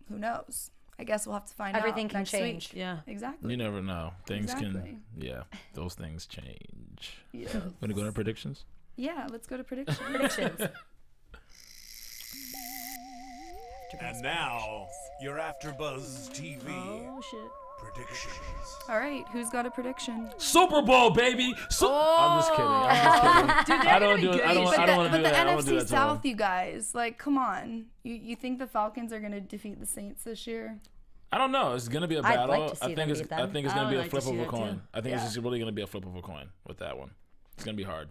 [SPEAKER 4] who knows? I guess we'll have to find out.
[SPEAKER 6] Everything can
[SPEAKER 4] next
[SPEAKER 6] change.
[SPEAKER 4] week.
[SPEAKER 5] Yeah.
[SPEAKER 4] Exactly.
[SPEAKER 7] You never know. Things
[SPEAKER 4] Exactly.
[SPEAKER 7] those things change.
[SPEAKER 4] Yeah.
[SPEAKER 7] Want to go to predictions?
[SPEAKER 4] Yeah, let's go to predictions.
[SPEAKER 6] Predictions.
[SPEAKER 1] And now, your AfterBuzz TV
[SPEAKER 5] Oh shit.
[SPEAKER 1] predictions.
[SPEAKER 4] All right, who's got a prediction?
[SPEAKER 7] Super Bowl, baby. I'm just kidding. I don't do it. I don't want to do
[SPEAKER 4] But the
[SPEAKER 7] that. I don't want to do
[SPEAKER 4] NFC
[SPEAKER 7] that to him.
[SPEAKER 4] South, you guys, like, come on. You think the Falcons are going to defeat the Saints this year?
[SPEAKER 7] I don't know. It's gonna be a
[SPEAKER 6] I'd
[SPEAKER 7] battle.
[SPEAKER 6] like to see them beat them.
[SPEAKER 7] I think it's
[SPEAKER 5] I
[SPEAKER 7] gonna
[SPEAKER 5] would
[SPEAKER 7] be a
[SPEAKER 5] like to
[SPEAKER 7] flip
[SPEAKER 5] see
[SPEAKER 7] of a
[SPEAKER 5] that,
[SPEAKER 7] coin.
[SPEAKER 5] too.
[SPEAKER 7] I think
[SPEAKER 4] Yeah.
[SPEAKER 7] it's just really gonna be a flip of a coin with that one. It's gonna be hard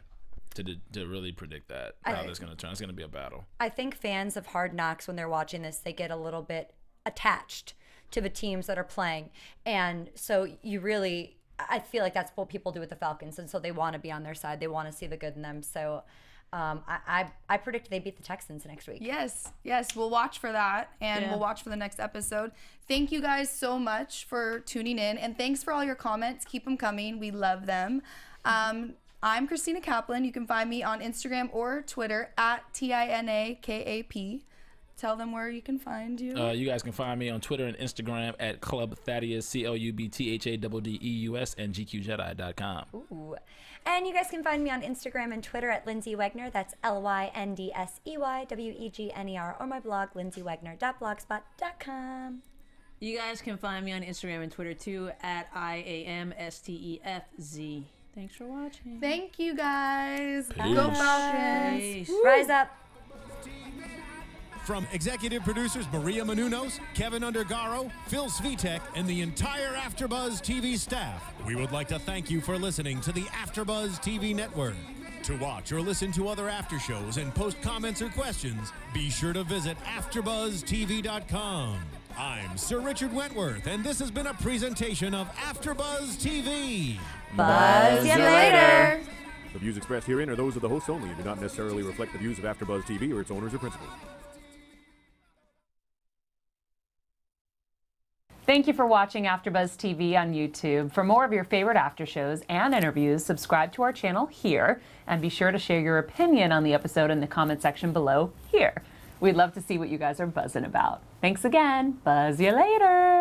[SPEAKER 7] to really predict that how that's gonna turn. It's gonna be a battle.
[SPEAKER 6] I think fans of Hard Knocks, when they're watching this, they get a little bit attached to the teams that are playing. And so I feel like that's what people do with the Falcons. And so they want to be on their side. They want to see the good in them. So I predict they beat the Texans next week.
[SPEAKER 4] Yes, we'll watch for that, and we'll watch for the next episode. Thank you guys so much for tuning in, and thanks for all your comments. Keep them coming. We love them. I'm Christina Kaplan. You can find me on Instagram or Twitter at TINAKAP. Tell them where you can find you.
[SPEAKER 7] You guys can find me on Twitter and Instagram at Club Thaddeus, CLUBTHADDEUS, and GQJedi.com.
[SPEAKER 6] Ooh. And you guys can find me on Instagram and Twitter at Lyndsey Wegner. That's LYNDSEYWEGNER, or my blog, lyndseyWegner.blogspot.com.
[SPEAKER 5] You guys can find me on Instagram and Twitter too at IAMSTEFZ. Thanks for watching.
[SPEAKER 4] Thank you guys.
[SPEAKER 7] Peace.
[SPEAKER 4] Go Falcons.
[SPEAKER 5] Peace.
[SPEAKER 6] Rise up.
[SPEAKER 3] From executive producers Maria Menounos, Kevin Undergaro, Phil Svitek, and the entire AfterBuzz TV staff, we would like to thank you for listening to the AfterBuzz TV network. To watch or listen to other after shows and post comments or questions, be sure to visit AfterBuzzTV.com. I'm Sir Richard Wentworth, and this has been a presentation of AfterBuzz TV.
[SPEAKER 6] Buzz you later.
[SPEAKER 8] The views expressed herein are those of the hosts only and do not necessarily reflect the views of AfterBuzz TV or its owners or principals.
[SPEAKER 9] Thank you for watching AfterBuzz TV on YouTube. For more of your favorite after shows and interviews, subscribe to our channel here, and be sure to share your opinion on the episode in the comment section below here. We'd love to see what you guys are buzzing about. Thanks again. Buzz you later.